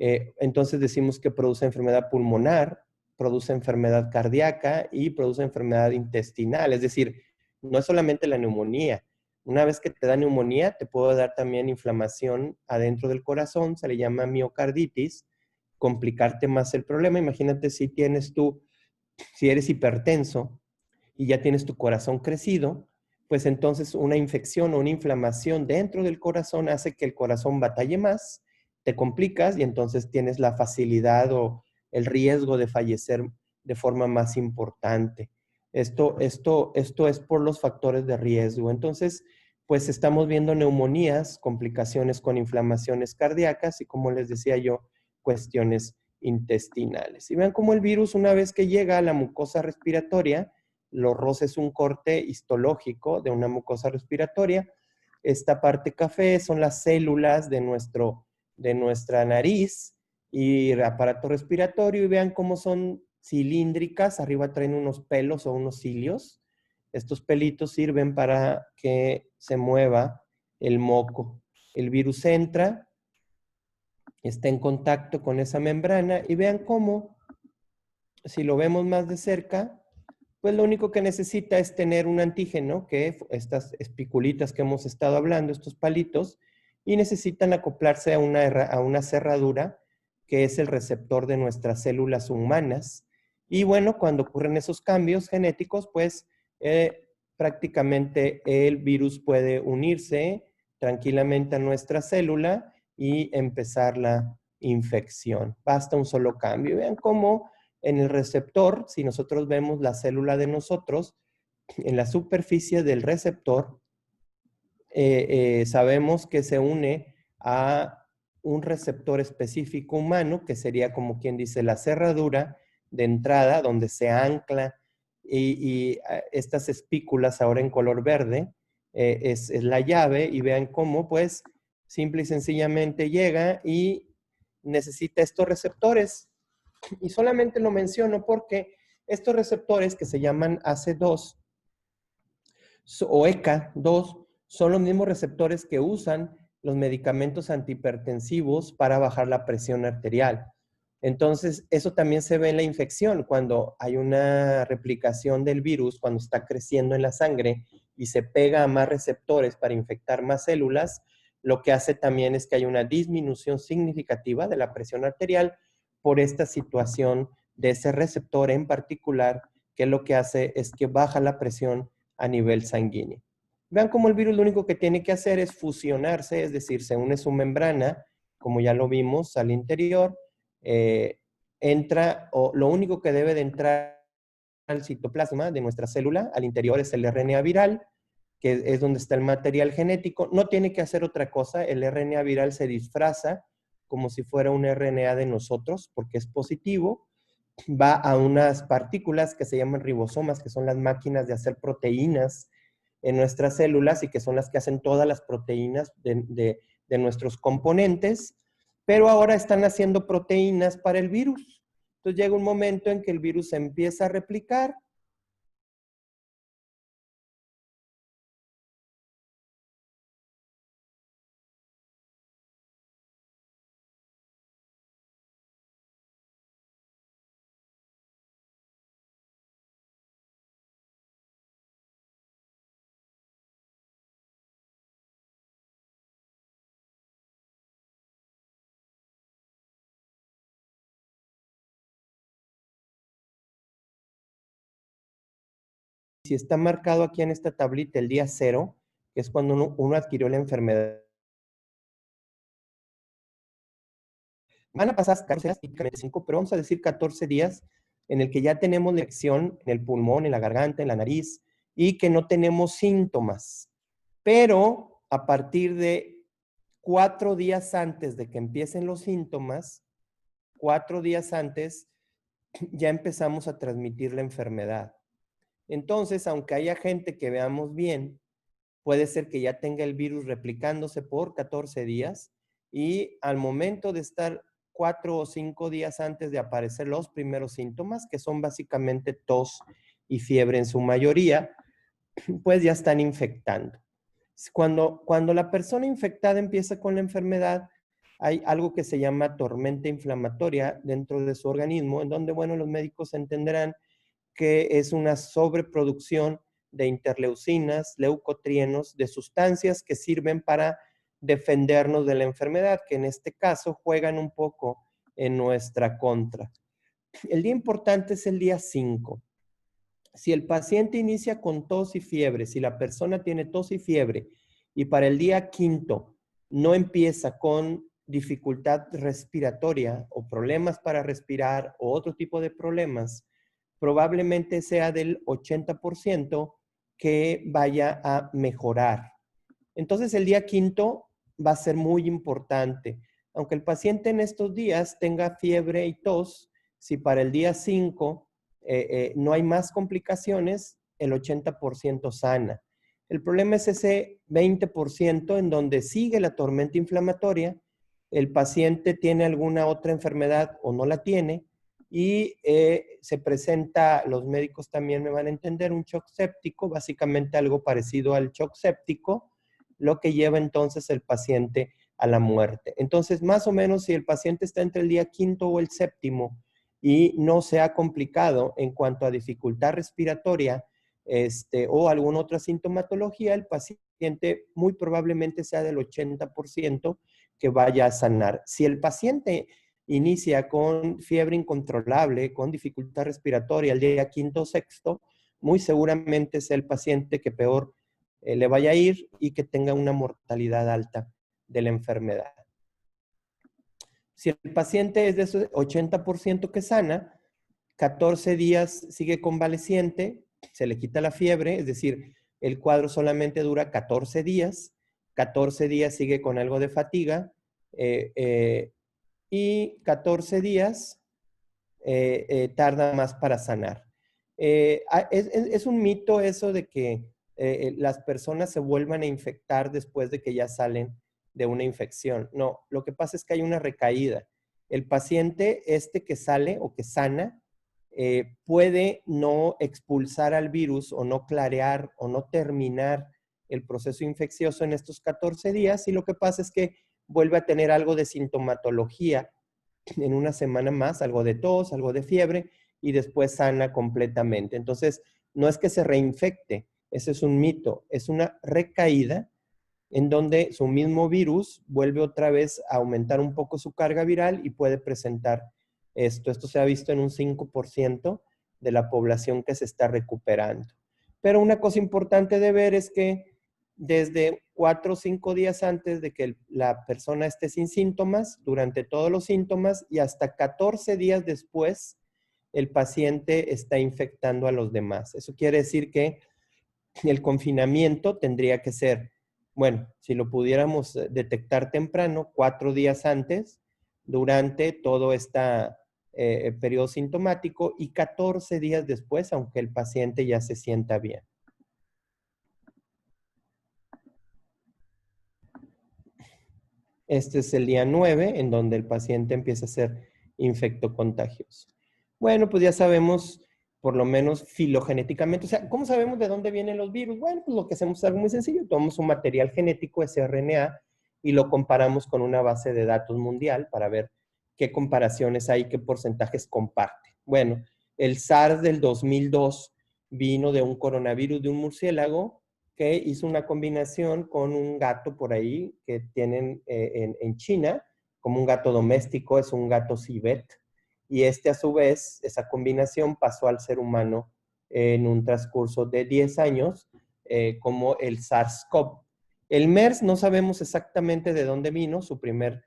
Entonces decimos que produce enfermedad pulmonar, produce enfermedad cardíaca y produce enfermedad intestinal. Es decir, no es solamente la neumonía. Una vez que te da neumonía, te puede dar también inflamación adentro del corazón, se le llama miocarditis, complicarte más el problema. Imagínate si tienes tú, si eres hipertenso y ya tienes tu corazón crecido, pues entonces una infección o una inflamación dentro del corazón hace que el corazón batalle más, te complicas y entonces tienes la facilidad o el riesgo de fallecer de forma más importante. Esto es por los factores de riesgo. Entonces, pues estamos viendo neumonías, complicaciones con inflamaciones cardíacas y, como les decía yo, cuestiones intestinales. Y vean cómo el virus, una vez que llega a la mucosa respiratoria, lo rosa es un corte histológico de una mucosa respiratoria. Esta parte café son las células de nuestra nariz y el aparato respiratorio, y vean cómo son cilíndricas, arriba traen unos pelos o unos cilios. Estos pelitos sirven para que se mueva el moco. El virus entra, está en contacto con esa membrana y vean cómo, si lo vemos más de cerca, pues lo único que necesita es tener un antígeno, que estas espiculitas que hemos estado hablando, estos palitos, y necesitan acoplarse a una cerradura, que es el receptor de nuestras células humanas. Y bueno, cuando ocurren esos cambios genéticos, pues prácticamente el virus puede unirse tranquilamente a nuestra célula y empezar la infección. Basta un solo cambio. Vean cómo en el receptor, si nosotros vemos la célula de nosotros, en la superficie del receptor, sabemos que se une a un receptor específico humano, que sería, como quien dice, la cerradura de entrada, donde se ancla, y estas espículas ahora en color verde, es la llave, y vean cómo, pues, simple y sencillamente llega y necesita estos receptores. Y solamente lo menciono porque estos receptores, que se llaman AC2 o ECA2, son los mismos receptores que usan los medicamentos antihipertensivos para bajar la presión arterial. Entonces, eso también se ve en la infección, cuando hay una replicación del virus, cuando está creciendo en la sangre y se pega a más receptores para infectar más células, lo que hace también es que hay una disminución significativa de la presión arterial por esta situación de ese receptor en particular, que lo que hace es que baja la presión a nivel sanguíneo. Vean cómo el virus lo único que tiene que hacer es fusionarse, es decir, se une su membrana, como ya lo vimos, al interior, entra, o lo único que debe de entrar al citoplasma de nuestra célula, al interior, es el RNA viral, que es donde está el material genético. No tiene que hacer otra cosa, el RNA viral se disfraza como si fuera un RNA de nosotros, porque es positivo, va a unas partículas que se llaman ribosomas, que son las máquinas de hacer proteínas en nuestras células y que son las que hacen todas las proteínas de nuestros componentes, pero ahora están haciendo proteínas para el virus. Entonces llega un momento en que el virus se empieza a replicar. Si está marcado aquí en esta tablita el día 0, que es cuando uno adquirió la enfermedad, van a pasar 14 días, típicamente 5, pero vamos a decir 14 días en el que ya tenemos la infección en el pulmón, en la garganta, en la nariz, y que no tenemos síntomas. Pero a partir de 4 días antes de que empiecen los síntomas, 4 días antes, ya empezamos a transmitir la enfermedad. Entonces, aunque haya gente que veamos bien, puede ser que ya tenga el virus replicándose por 14 días y al momento de estar 4 o 5 días antes de aparecer los primeros síntomas, que son básicamente tos y fiebre en su mayoría, pues ya están infectando. Cuando la persona infectada empieza con la enfermedad, hay algo que se llama tormenta inflamatoria dentro de su organismo, en donde, bueno, los médicos entenderán que es una sobreproducción de interleucinas, leucotrienos, de sustancias que sirven para defendernos de la enfermedad, que en este caso juegan un poco en nuestra contra. El día importante es el día 5. Si el paciente inicia con tos y fiebre, si la persona tiene tos y fiebre y para el día 5 no empieza con dificultad respiratoria o problemas para respirar o otro tipo de problemas, probablemente sea del 80% que vaya a mejorar. Entonces el día 5 va a ser muy importante. Aunque el paciente en estos días tenga fiebre y tos, si para el día 5 no hay más complicaciones, el 80% sana. El problema es ese 20% en donde sigue la tormenta inflamatoria, el paciente tiene alguna otra enfermedad o no la tiene y se presenta, los médicos también me van a entender, un shock séptico, básicamente algo parecido al shock séptico, lo que lleva entonces el paciente a la muerte. Entonces, más o menos, si el paciente está entre el día 5 o el 7 y no se ha complicado en cuanto a dificultad respiratoria o alguna otra sintomatología, el paciente muy probablemente sea del 80% que vaya a sanar. Si el paciente inicia con fiebre incontrolable, con dificultad respiratoria el día 5 o 6, muy seguramente es el paciente que peor le vaya a ir y que tenga una mortalidad alta de la enfermedad. Si el paciente es de ese 80% que sana, 14 días sigue convaleciente, se le quita la fiebre, es decir, el cuadro solamente dura 14 días, 14 días sigue con algo de fatiga y 14 días tarda más para sanar. Es un mito eso de que las personas se vuelvan a infectar después de que ya salen de una infección. No, lo que pasa es que hay una recaída. El paciente que sale o que sana puede no expulsar al virus o no clarear o no terminar el proceso infeccioso en estos 14 días y lo que pasa es que vuelve a tener algo de sintomatología en una semana más, algo de tos, algo de fiebre, y después sana completamente. Entonces, no es que se reinfecte, ese es un mito, es una recaída en donde su mismo virus vuelve otra vez a aumentar un poco su carga viral y puede presentar esto. Esto se ha visto en un 5% de la población que se está recuperando. Pero una cosa importante de ver es que desde 4 o 5 días antes de que la persona esté sin síntomas, durante todos los síntomas y hasta 14 días después, el paciente está infectando a los demás. Eso quiere decir que el confinamiento tendría que ser, bueno, si lo pudiéramos detectar temprano, 4 días antes, durante todo este periodo sintomático y 14 días después, aunque el paciente ya se sienta bien. Este es el día 9, en donde el paciente empieza a ser infectocontagioso. Bueno, pues ya sabemos, por lo menos filogenéticamente, o sea, ¿cómo sabemos de dónde vienen los virus? Bueno, pues lo que hacemos es algo muy sencillo. Tomamos un material genético, ese RNA, y lo comparamos con una base de datos mundial para ver qué comparaciones hay, qué porcentajes comparte. Bueno, el SARS del 2002 vino de un coronavirus de un murciélago que hizo una combinación con un gato por ahí que tienen en China, como un gato doméstico, es un gato civet, y a su vez, esa combinación pasó al ser humano en un transcurso de 10 años, como el SARS-CoV. El MERS no sabemos exactamente de dónde vino su primer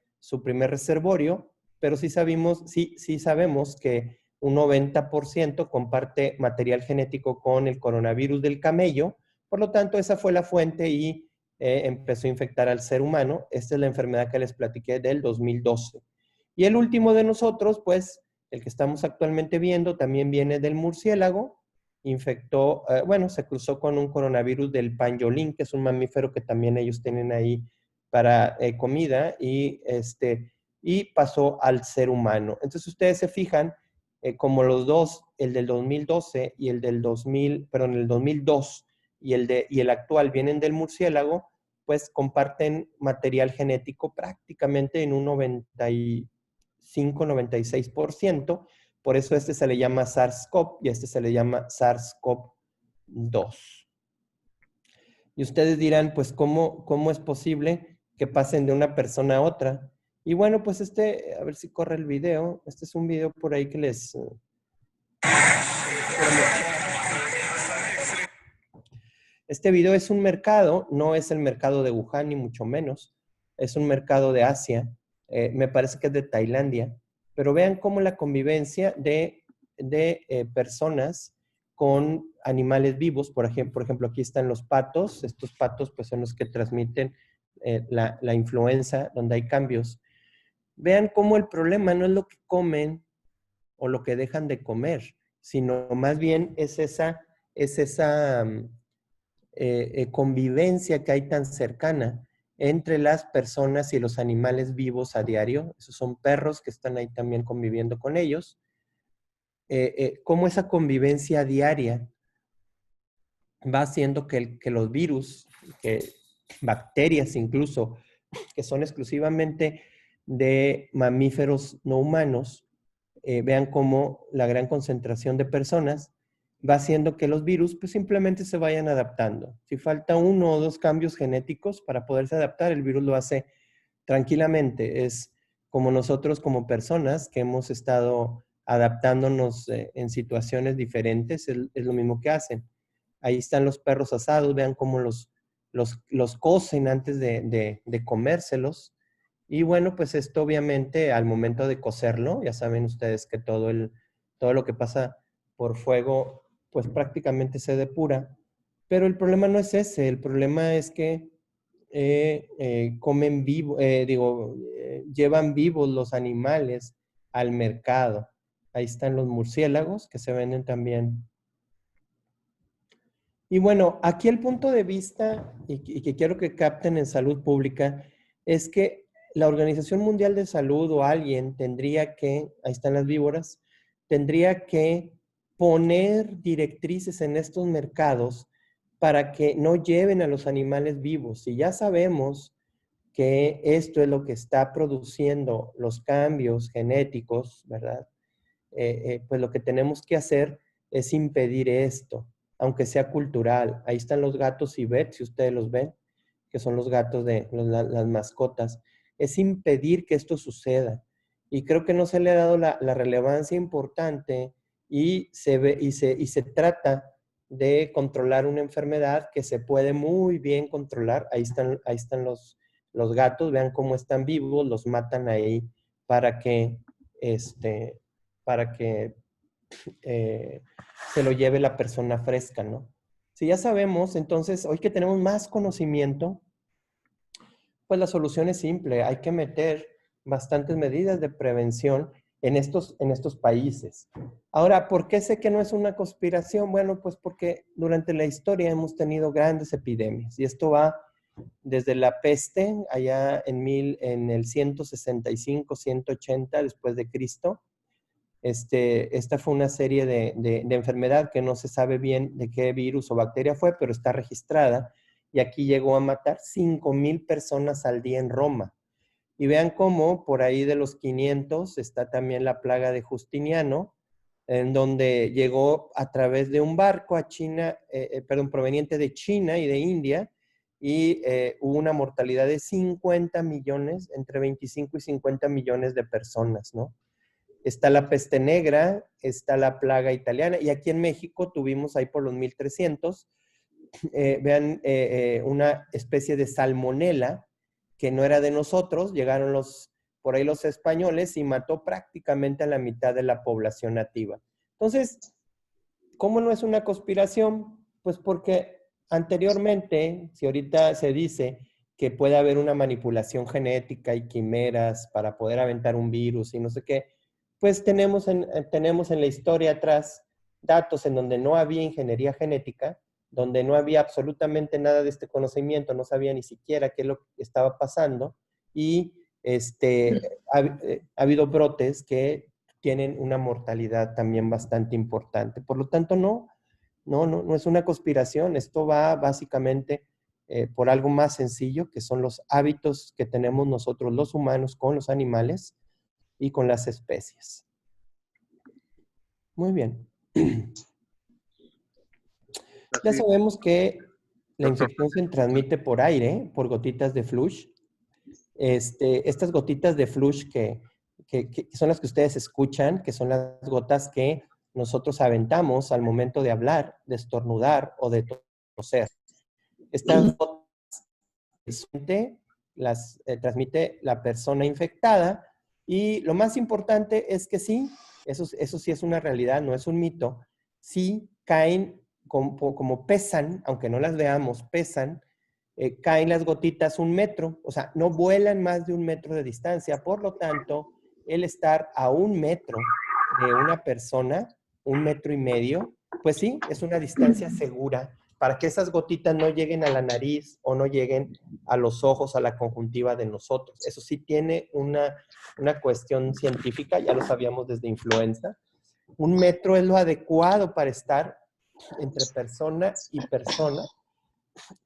reservorio, pero sí sabemos que un 90% comparte material genético con el coronavirus del camello. Por lo tanto, esa fue la fuente y empezó a infectar al ser humano. Esta es la enfermedad que les platiqué del 2012. Y el último de nosotros, pues, el que estamos actualmente viendo, también viene del murciélago. Infectó, bueno, se cruzó con un coronavirus del pangolín, que es un mamífero que también ellos tienen ahí para comida, y pasó al ser humano. Entonces, ustedes se fijan, como los dos, el del 2012 y el del 2002 y el actual vienen del murciélago, pues comparten material genético prácticamente en un 95-96%. Por eso este se le llama SARS-CoV y este se le llama SARS-CoV-2. Y ustedes dirán, pues, ¿cómo es posible que pasen de una persona a otra? Y bueno, pues a ver si corre el video. Este es un video por ahí que les... Este video es un mercado, no es el mercado de Wuhan ni mucho menos, es un mercado de Asia, me parece que es de Tailandia, pero vean cómo la convivencia de personas con animales vivos, por ejemplo, aquí están los patos, estos patos pues son los que transmiten la influenza, donde hay cambios. Vean cómo el problema no es lo que comen o lo que dejan de comer, sino más bien es esa convivencia que hay tan cercana entre las personas y los animales vivos a diario. Esos son perros que están ahí también conviviendo con ellos. Cómo esa convivencia diaria va haciendo que los virus, que bacterias incluso, que son exclusivamente de mamíferos no humanos, vean cómo la gran concentración de personas va haciendo que los virus pues simplemente se vayan adaptando. Si falta 1 o 2 cambios genéticos para poderse adaptar, el virus lo hace tranquilamente. Es como nosotros como personas que hemos estado adaptándonos en situaciones diferentes, es lo mismo que hacen. Ahí están los perros asados, vean cómo los cocen antes de comérselos. Y bueno, pues esto obviamente al momento de cocerlo, ya saben ustedes que todo lo que pasa por fuego, pues prácticamente se depura. Pero el problema no es ese, el problema es que comen vivo, llevan vivos los animales al mercado. Ahí están los murciélagos que se venden también. Y bueno, aquí el punto de vista y que quiero que capten en salud pública es que la Organización Mundial de Salud o alguien tendría que, ahí están las víboras, tendría que poner directrices en estos mercados para que no lleven a los animales vivos. Si ya sabemos que esto es lo que está produciendo los cambios genéticos, ¿verdad? Pues lo que tenemos que hacer es impedir esto, aunque sea cultural. Ahí están los gatos Ibet, si ustedes los ven, que son los gatos de las mascotas. Es impedir que esto suceda. Y creo que no se le ha dado la relevancia importante y se trata de controlar una enfermedad que se puede muy bien controlar. Ahí están los gatos, vean cómo están vivos, los matan ahí para que, para que se lo lleve la persona fresca, ¿no? Si ya sabemos, entonces, hoy que tenemos más conocimiento, pues la solución es simple, hay que meter bastantes medidas de prevención en estos países. Ahora, ¿por qué sé que no es una conspiración? Bueno, pues porque durante la historia hemos tenido grandes epidemias y esto va desde la peste, allá en el 165, 180 después de Cristo. Esta fue una serie de enfermedad que no se sabe bien de qué virus o bacteria fue, pero está registrada. Y aquí llegó a matar 5,000 personas al día en Roma. Y vean cómo por ahí de los 500 está también la plaga de Justiniano, en donde llegó a través de un barco a China, proveniente de China y de India, y hubo una mortalidad de 50 millones, entre 25 y 50 millones de personas, ¿no? Está la peste negra, está la plaga italiana, y aquí en México tuvimos ahí por los 1300, vean, una especie de salmonela que no era de nosotros, llegaron por ahí los españoles y mató prácticamente a la mitad de la población nativa. Entonces, ¿cómo no es una conspiración? Pues porque anteriormente, si ahorita se dice que puede haber una manipulación genética y quimeras para poder aventar un virus y no sé qué, pues tenemos en la historia atrás datos en donde no había ingeniería genética, donde no había absolutamente nada de este conocimiento, no sabía ni siquiera qué es lo que estaba pasando y ha habido brotes que tienen una mortalidad también bastante importante. Por lo tanto, no es una conspiración. Esto va básicamente por algo más sencillo, que son los hábitos que tenemos nosotros los humanos con los animales y con las especies. Muy bien. Ya Así, sabemos que la doctor. infección se transmite por aire, por gotitas de flush. Estas gotitas de flush que son las que ustedes escuchan, que son las gotas que nosotros aventamos al momento de hablar, de estornudar o de toser. Estas gotas las transmite la persona infectada y lo más importante es que sí, eso sí es una realidad, no es un mito, sí caen como pesan, aunque no las veamos, pesan, caen las gotitas 1 metro, o sea, no vuelan más de 1 metro de distancia, por lo tanto, el estar a 1 metro de una persona, 1,5 metros, pues sí, es una distancia segura para que esas gotitas no lleguen a la nariz o no lleguen a los ojos, a la conjuntiva de nosotros. Eso sí tiene una cuestión científica, ya lo sabíamos desde influenza. 1 metro es lo adecuado para estar entre persona y persona,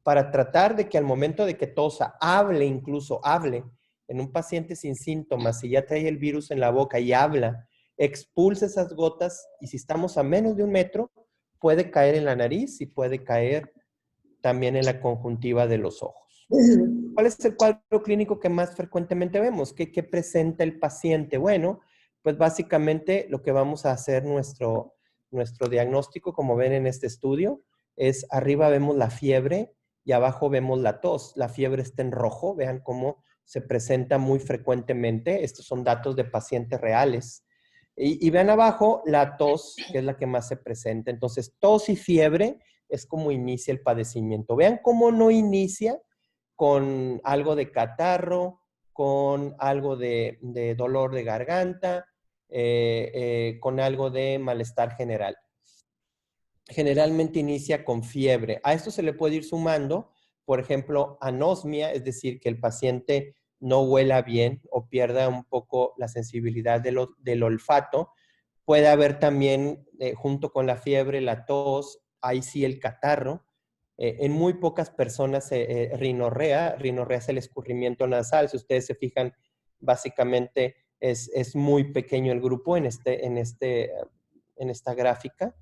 para tratar de que al momento de que tosa, incluso hable, en un paciente sin síntomas, si ya trae el virus en la boca y habla, expulse esas gotas y si estamos a menos de 1 metro, puede caer en la nariz y puede caer también en la conjuntiva de los ojos. ¿Cuál es el cuadro clínico que más frecuentemente vemos? ¿Qué presenta el paciente? Bueno, pues básicamente lo que vamos a hacer nuestro diagnóstico, como ven en este estudio, es arriba vemos la fiebre y abajo vemos la tos. La fiebre está en rojo, vean cómo se presenta muy frecuentemente. Estos son datos de pacientes reales. Y vean abajo la tos, que es la que más se presenta. Entonces, tos y fiebre es como inicia el padecimiento. Vean cómo no inicia con algo de catarro, con algo de dolor de garganta, con algo de malestar general. Generalmente inicia con fiebre. A esto se le puede ir sumando, por ejemplo, anosmia, es decir, que el paciente no huela bien o pierda un poco la sensibilidad del olfato. Puede haber también, junto con la fiebre, la tos, ahí sí el catarro. En muy pocas personas rinorrea es el escurrimiento nasal. Si ustedes se fijan, básicamente es muy pequeño el grupo en esta gráfica.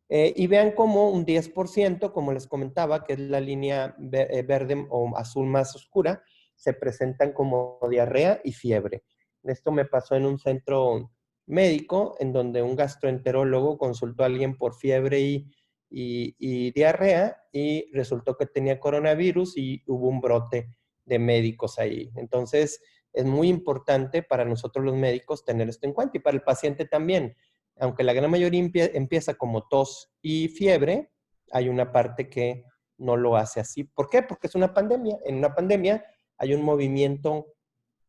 Y vean cómo un 10%, como les comentaba, que es la línea verde o azul más oscura, se presentan como diarrea y fiebre. Esto me pasó en un centro médico, en donde un gastroenterólogo consultó a alguien por fiebre y diarrea y resultó que tenía coronavirus y hubo un brote de médicos ahí. Entonces, es muy importante para nosotros los médicos tener esto en cuenta y para el paciente también. Aunque la gran mayoría empieza como tos y fiebre, hay una parte que no lo hace así. ¿Por qué? Porque es una pandemia. En una pandemia hay un movimiento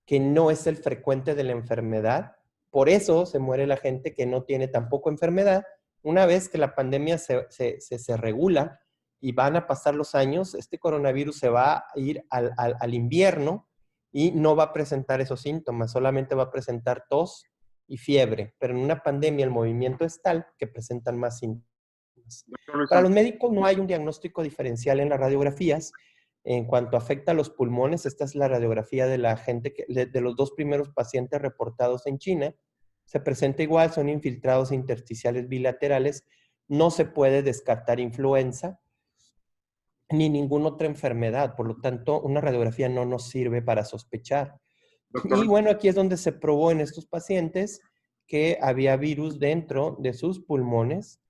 que no es el frecuente de la enfermedad. Por eso se muere la gente que no tiene tampoco enfermedad. Una vez que la pandemia se regula y van a pasar los años, este coronavirus se va a ir al invierno y no va a presentar esos síntomas, solamente va a presentar tos y fiebre. Pero en una pandemia el movimiento es tal que presentan más síntomas. Doctor Luis Para los Antonio, médicos no hay un diagnóstico diferencial en las radiografías. En cuanto afecta a los pulmones, esta es la radiografía de la gente, de los 2 primeros pacientes reportados en China. Se presenta igual, son infiltrados intersticiales bilaterales. No se puede descartar influenza ni ninguna otra enfermedad. Por lo tanto, una radiografía no nos sirve para sospechar. Y doctor, bueno, aquí es donde se probó en estos pacientes que había virus dentro de sus pulmones.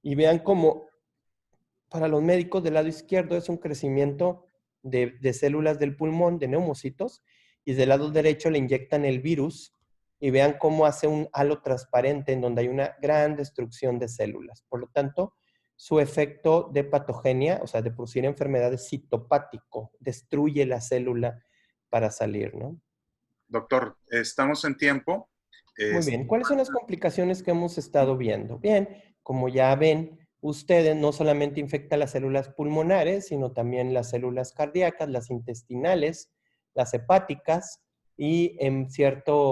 Y vean cómo para los médicos del lado izquierdo es un crecimiento de células del pulmón, de neumocitos, y del lado derecho le inyectan el virus y vean cómo hace un halo transparente en donde hay una gran destrucción de células. Por lo tanto, su efecto de patogenia, o sea, de producir enfermedad es citopático, destruye la célula para salir, ¿no? doctor, estamos en tiempo. Muy Es- bien, ¿cuáles son las complicaciones que hemos estado viendo? Bien, como ya ven ustedes, no solamente infecta las células pulmonares, sino también las células cardíacas, las intestinales, las hepáticas y en cierta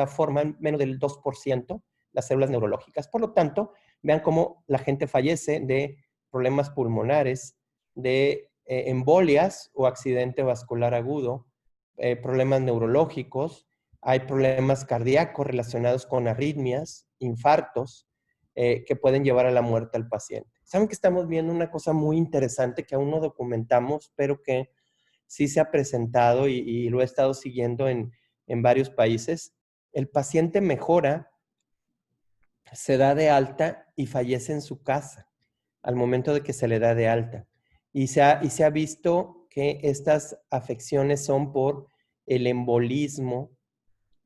forma, menos del 2%, las células neurológicas. Por lo tanto, vean cómo la gente fallece de problemas pulmonares de embolias o accidente vascular agudo, problemas neurológicos, hay problemas cardíacos relacionados con arritmias, infartos, que pueden llevar a la muerte al paciente. Saben que estamos viendo una cosa muy interesante que aún no documentamos, pero que sí se ha presentado y lo he estado siguiendo en varios países. El paciente mejora, se da de alta y fallece en su casa al momento de que se le da de alta. Y se ha visto que estas afecciones son por el embolismo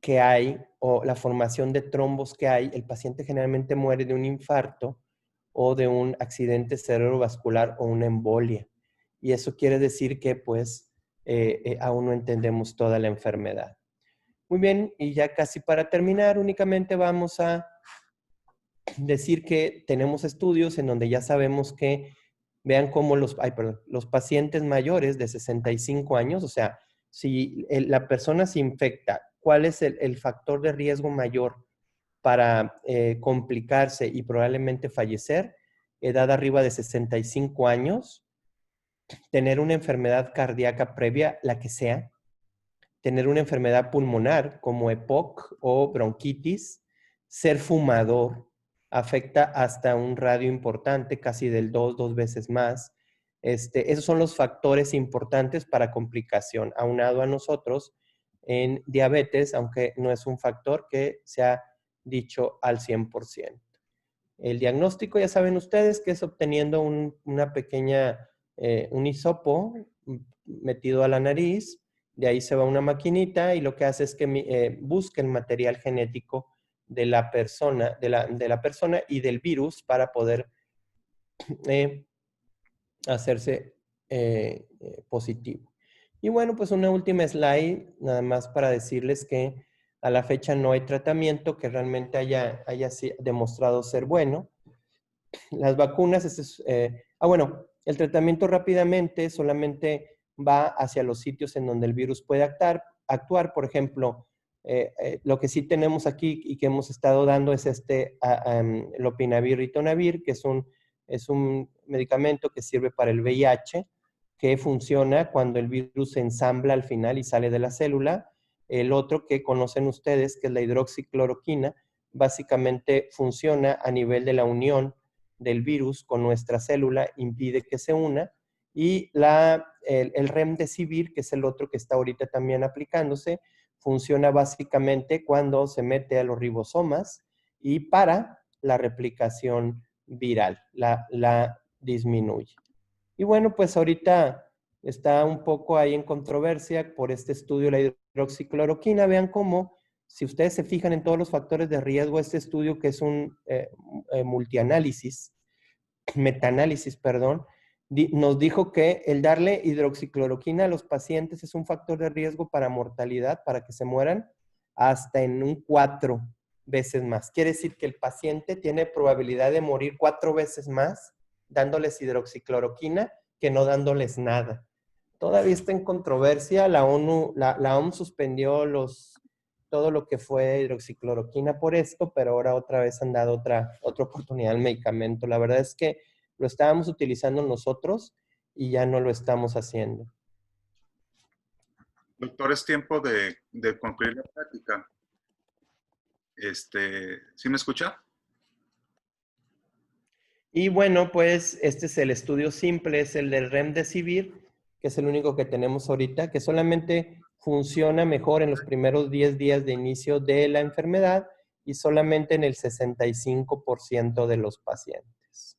que hay o la formación de trombos que hay. El paciente generalmente muere de un infarto o de un accidente cerebrovascular o una embolia. Y eso quiere decir que pues aún no entendemos toda la enfermedad. Muy bien, y ya casi para terminar, únicamente vamos a decir que tenemos estudios en donde ya sabemos que, vean cómo los pacientes mayores de 65 años, o sea, si la persona se infecta, ¿cuál es el factor de riesgo mayor para complicarse y probablemente fallecer? Edad arriba de 65 años, tener una enfermedad cardíaca previa, la que sea, tener una enfermedad pulmonar como EPOC o bronquitis, ser fumador, afecta hasta un radio importante, casi del dos veces más. Esos son los factores importantes para complicación, aunado a nosotros en diabetes, aunque no es un factor que se ha dicho al 100%. El diagnóstico, ya saben ustedes, que es obteniendo una pequeña, un hisopo metido a la nariz, de ahí se va una maquinita y lo que hace es que busca el material genético de la persona, de la persona y del virus para poder hacerse positivo. Y bueno, pues una última slide, nada más para decirles que a la fecha no hay tratamiento que realmente haya demostrado ser bueno. Las vacunas, bueno, el tratamiento rápidamente solamente va hacia los sitios en donde el virus puede actuar. Por ejemplo, lo que sí tenemos aquí y que hemos estado dando es lopinavir ritonavir, que es un medicamento que sirve para el VIH, que funciona cuando el virus se ensambla al final y sale de la célula. El otro que conocen ustedes, que es la hidroxicloroquina, básicamente funciona a nivel de la unión del virus con nuestra célula, impide que se una. Y el remdesivir, que es el otro que está ahorita también aplicándose, funciona básicamente cuando se mete a los ribosomas y para la replicación viral, la disminuye. Y bueno, pues ahorita está un poco ahí en controversia por este estudio de la hidroxicloroquina. Vean cómo, si ustedes se fijan en todos los factores de riesgo, este estudio que es un multianálisis, metaanálisis, perdón, nos dijo que el darle hidroxicloroquina a los pacientes es un factor de riesgo para mortalidad, para que se mueran, hasta en un 4 veces más. Quiere decir que el paciente tiene probabilidad de morir 4 veces más dándoles hidroxicloroquina que no dándoles nada. Todavía está en controversia. La OMS suspendió todo lo que fue hidroxicloroquina por esto, pero ahora otra vez han dado otra oportunidad al medicamento. La verdad es que lo estábamos utilizando nosotros y ya no lo estamos haciendo. Doctor, es tiempo de concluir la plática. ¿Sí me escucha? Y bueno, pues este es el estudio simple, es el del remdesivir, que es el único que tenemos ahorita, que solamente funciona mejor en los primeros 10 días de inicio de la enfermedad y solamente en el 65% de los pacientes.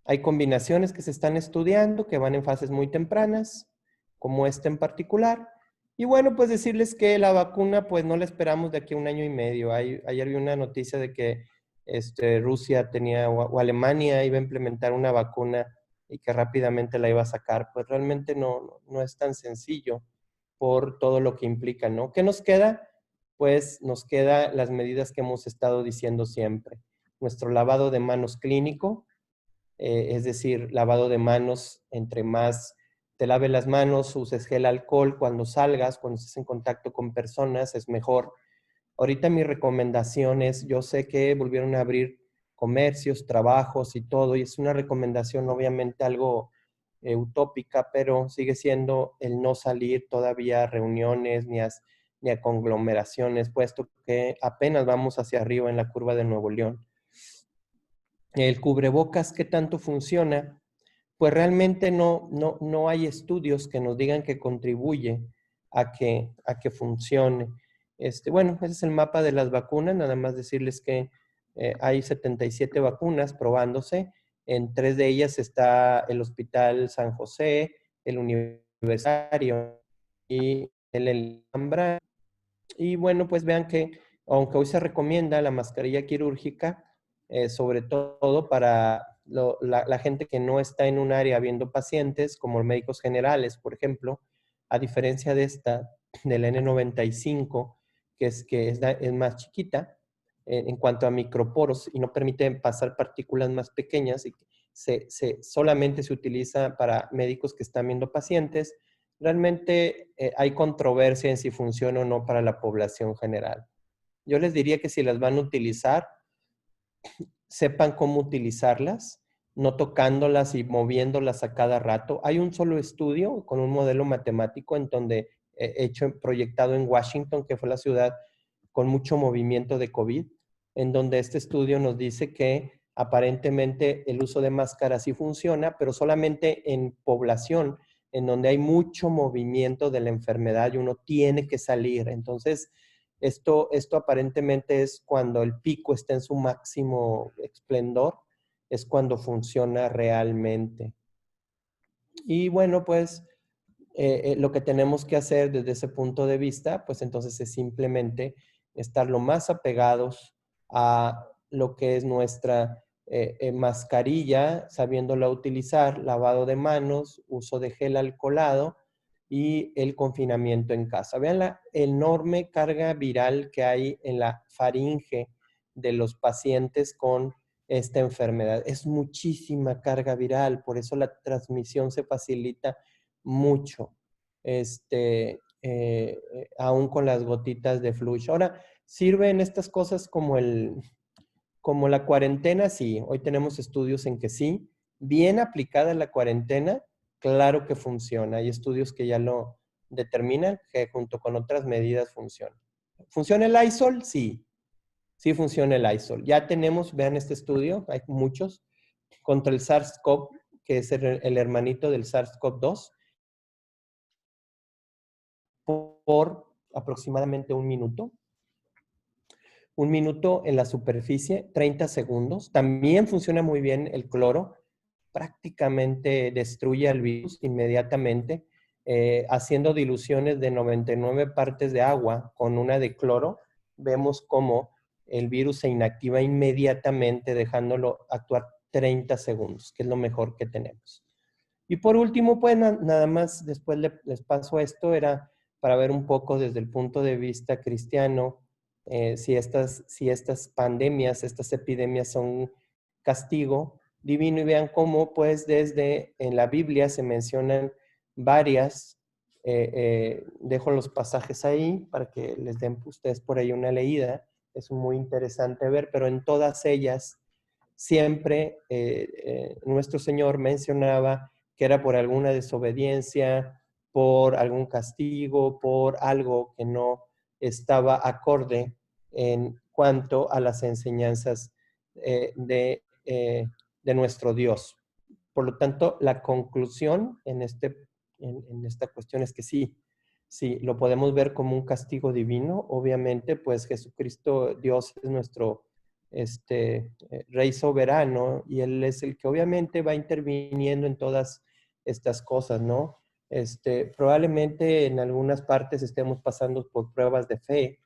Hay combinaciones que se están estudiando, que van en fases muy tempranas, como esta en particular. Y bueno, pues decirles que la vacuna, pues no la esperamos de aquí a 1 año y medio. Ayer vi una noticia de que Rusia tenía o Alemania iba a implementar una vacuna y que rápidamente la iba a sacar. Pues realmente no es tan sencillo por todo lo que implica, ¿no? ¿Qué nos queda? Pues nos queda las medidas que hemos estado diciendo siempre. Nuestro lavado de manos clínico, es decir, lavado de manos, entre más te laves las manos, uses gel alcohol cuando salgas, cuando estés en contacto con personas, es mejor. Ahorita mi recomendación es, yo sé que volvieron a abrir comercios, trabajos y todo, y es una recomendación obviamente algo utópica, pero sigue siendo el no salir todavía a reuniones ni a conglomeraciones, puesto que apenas vamos hacia arriba en la curva de Nuevo León. El cubrebocas, ¿qué tanto funciona? Pues realmente no hay estudios que nos digan que contribuye a que funcione. Bueno, ese es el mapa de las vacunas, nada más decirles que hay 77 vacunas probándose. En 3 de ellas está el Hospital San José, el Universitario y el Alhambra. Y bueno, pues vean que aunque hoy se recomienda la mascarilla quirúrgica, sobre todo para la gente que no está en un área viendo pacientes, como médicos generales, por ejemplo, a diferencia de esta, del N95, es más chiquita en cuanto a microporos y no permite pasar partículas más pequeñas y solamente se utiliza para médicos que están viendo pacientes. Realmente hay controversia en si funciona o no para la población general. Yo les diría que si las van a utilizar, sepan cómo utilizarlas, no tocándolas y moviéndolas a cada rato. Hay un solo estudio con un modelo matemático en donde proyectado en Washington, que fue la ciudad con mucho movimiento de COVID, en donde este estudio nos dice que aparentemente el uso de máscaras sí funciona, pero solamente en población en donde hay mucho movimiento de la enfermedad y uno tiene que salir. Entonces, esto aparentemente es cuando el pico está en su máximo esplendor, es cuando funciona realmente. Y bueno, pues lo que tenemos que hacer desde ese punto de vista, pues entonces es simplemente estar lo más apegados a lo que es nuestra mascarilla, sabiéndola utilizar, lavado de manos, uso de gel alcoholado y el confinamiento en casa. Vean la enorme carga viral que hay en la faringe de los pacientes con esta enfermedad. Es muchísima carga viral, por eso la transmisión se facilita mucho, aún con las gotitas de flush. Ahora, ¿sirven estas cosas como la cuarentena? Sí, hoy tenemos estudios en que sí. Bien aplicada la cuarentena, claro que funciona. Hay estudios que ya lo determinan, que junto con otras medidas funciona. ¿Funciona el Lysol? Sí, sí funciona el Lysol. Ya tenemos, vean este estudio, hay muchos, contra el SARS-CoV, que es el hermanito del SARS-CoV-2, por aproximadamente un minuto. Un minuto en la superficie, 30 segundos. También funciona muy bien el cloro. Prácticamente destruye al virus inmediatamente, haciendo diluciones de 99 partes de agua con una de cloro. Vemos cómo el virus se inactiva inmediatamente, dejándolo actuar 30 segundos, que es lo mejor que tenemos. Y por último, pues nada más, después les paso esto, era para ver un poco desde el punto de vista cristiano, si estas pandemias, estas epidemias son castigo divino, y vean cómo pues desde en la Biblia se mencionan varias, dejo los pasajes ahí para que les den ustedes por ahí una leída, es muy interesante ver, pero en todas ellas siempre nuestro Señor mencionaba que era por alguna desobediencia, por algún castigo, por algo que no estaba acorde en cuanto a las enseñanzas de nuestro Dios. Por lo tanto, la conclusión en esta cuestión es que sí, sí, lo podemos ver como un castigo divino. Obviamente, pues Jesucristo, Dios es nuestro Rey soberano y Él es el que obviamente va interviniendo en todas estas cosas, ¿no? Probablemente en algunas partes estemos pasando por pruebas de fe,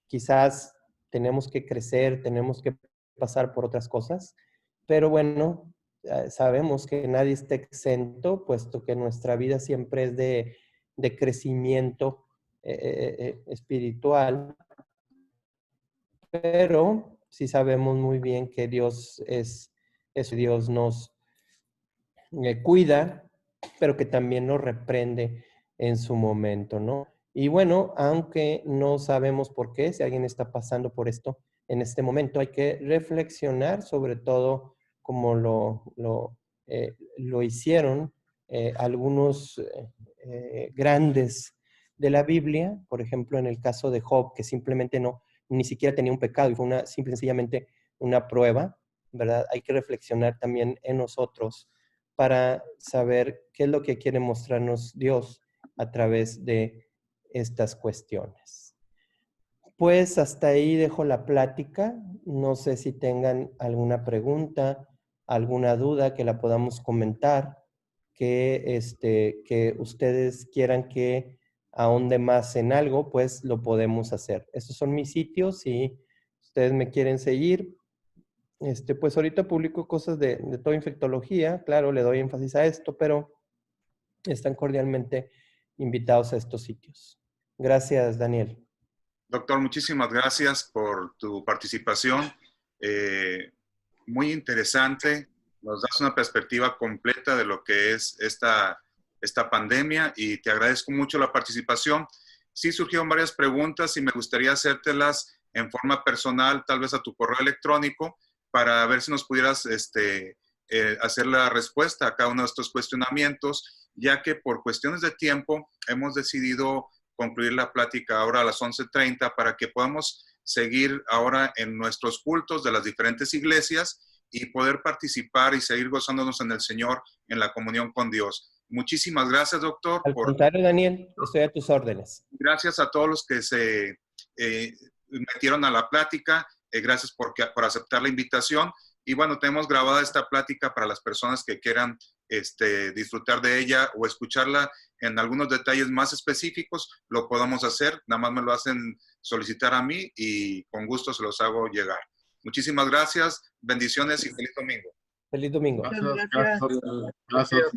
quizás tenemos que crecer, tenemos que pasar por otras cosas, pero bueno, sabemos que nadie está exento, puesto que nuestra vida siempre es de crecimiento espiritual, pero sí sabemos muy bien que Dios Dios nos cuida, pero que también nos reprende en su momento, ¿no? Y bueno, aunque no sabemos por qué, si alguien está pasando por esto en este momento, hay que reflexionar sobre todo como lo hicieron algunos grandes de la Biblia, por ejemplo, en el caso de Job, que simplemente ni siquiera tenía un pecado y fue simple y sencillamente una prueba, ¿verdad? Hay que reflexionar también en nosotros para saber qué es lo que quiere mostrarnos Dios a través de estas cuestiones. Pues hasta ahí dejo la plática. No sé si tengan alguna pregunta, alguna duda que la podamos comentar, que ustedes quieran que ahonde más en algo, pues lo podemos hacer. Estos son mis sitios y ustedes me quieren seguir. Pues ahorita publico cosas de toda infectología, claro, le doy énfasis a esto, pero están cordialmente invitados a estos sitios. Gracias, Daniel. Doctor, muchísimas gracias por tu participación. Muy interesante. Nos das una perspectiva completa de lo que es esta pandemia y te agradezco mucho la participación. Sí surgieron varias preguntas y me gustaría hacértelas en forma personal, tal vez a tu correo electrónico, para ver si nos pudieras hacer la respuesta a cada uno de estos cuestionamientos, ya que por cuestiones de tiempo hemos decidido concluir la plática ahora a las 11:30 para que podamos seguir ahora en nuestros cultos de las diferentes iglesias y poder participar y seguir gozándonos en el Señor, en la comunión con Dios. Muchísimas gracias, doctor. Al contrario, Daniel, estoy a tus órdenes. Gracias a todos los que se metieron a la plática. Gracias por aceptar la invitación. Y bueno, tenemos grabada esta plática para las personas que quieran disfrutar de ella o escucharla en algunos detalles más específicos, lo podamos hacer. Nada más me lo hacen solicitar a mí y con gusto se los hago llegar. Muchísimas gracias, bendiciones y feliz domingo. Feliz domingo. Gracias.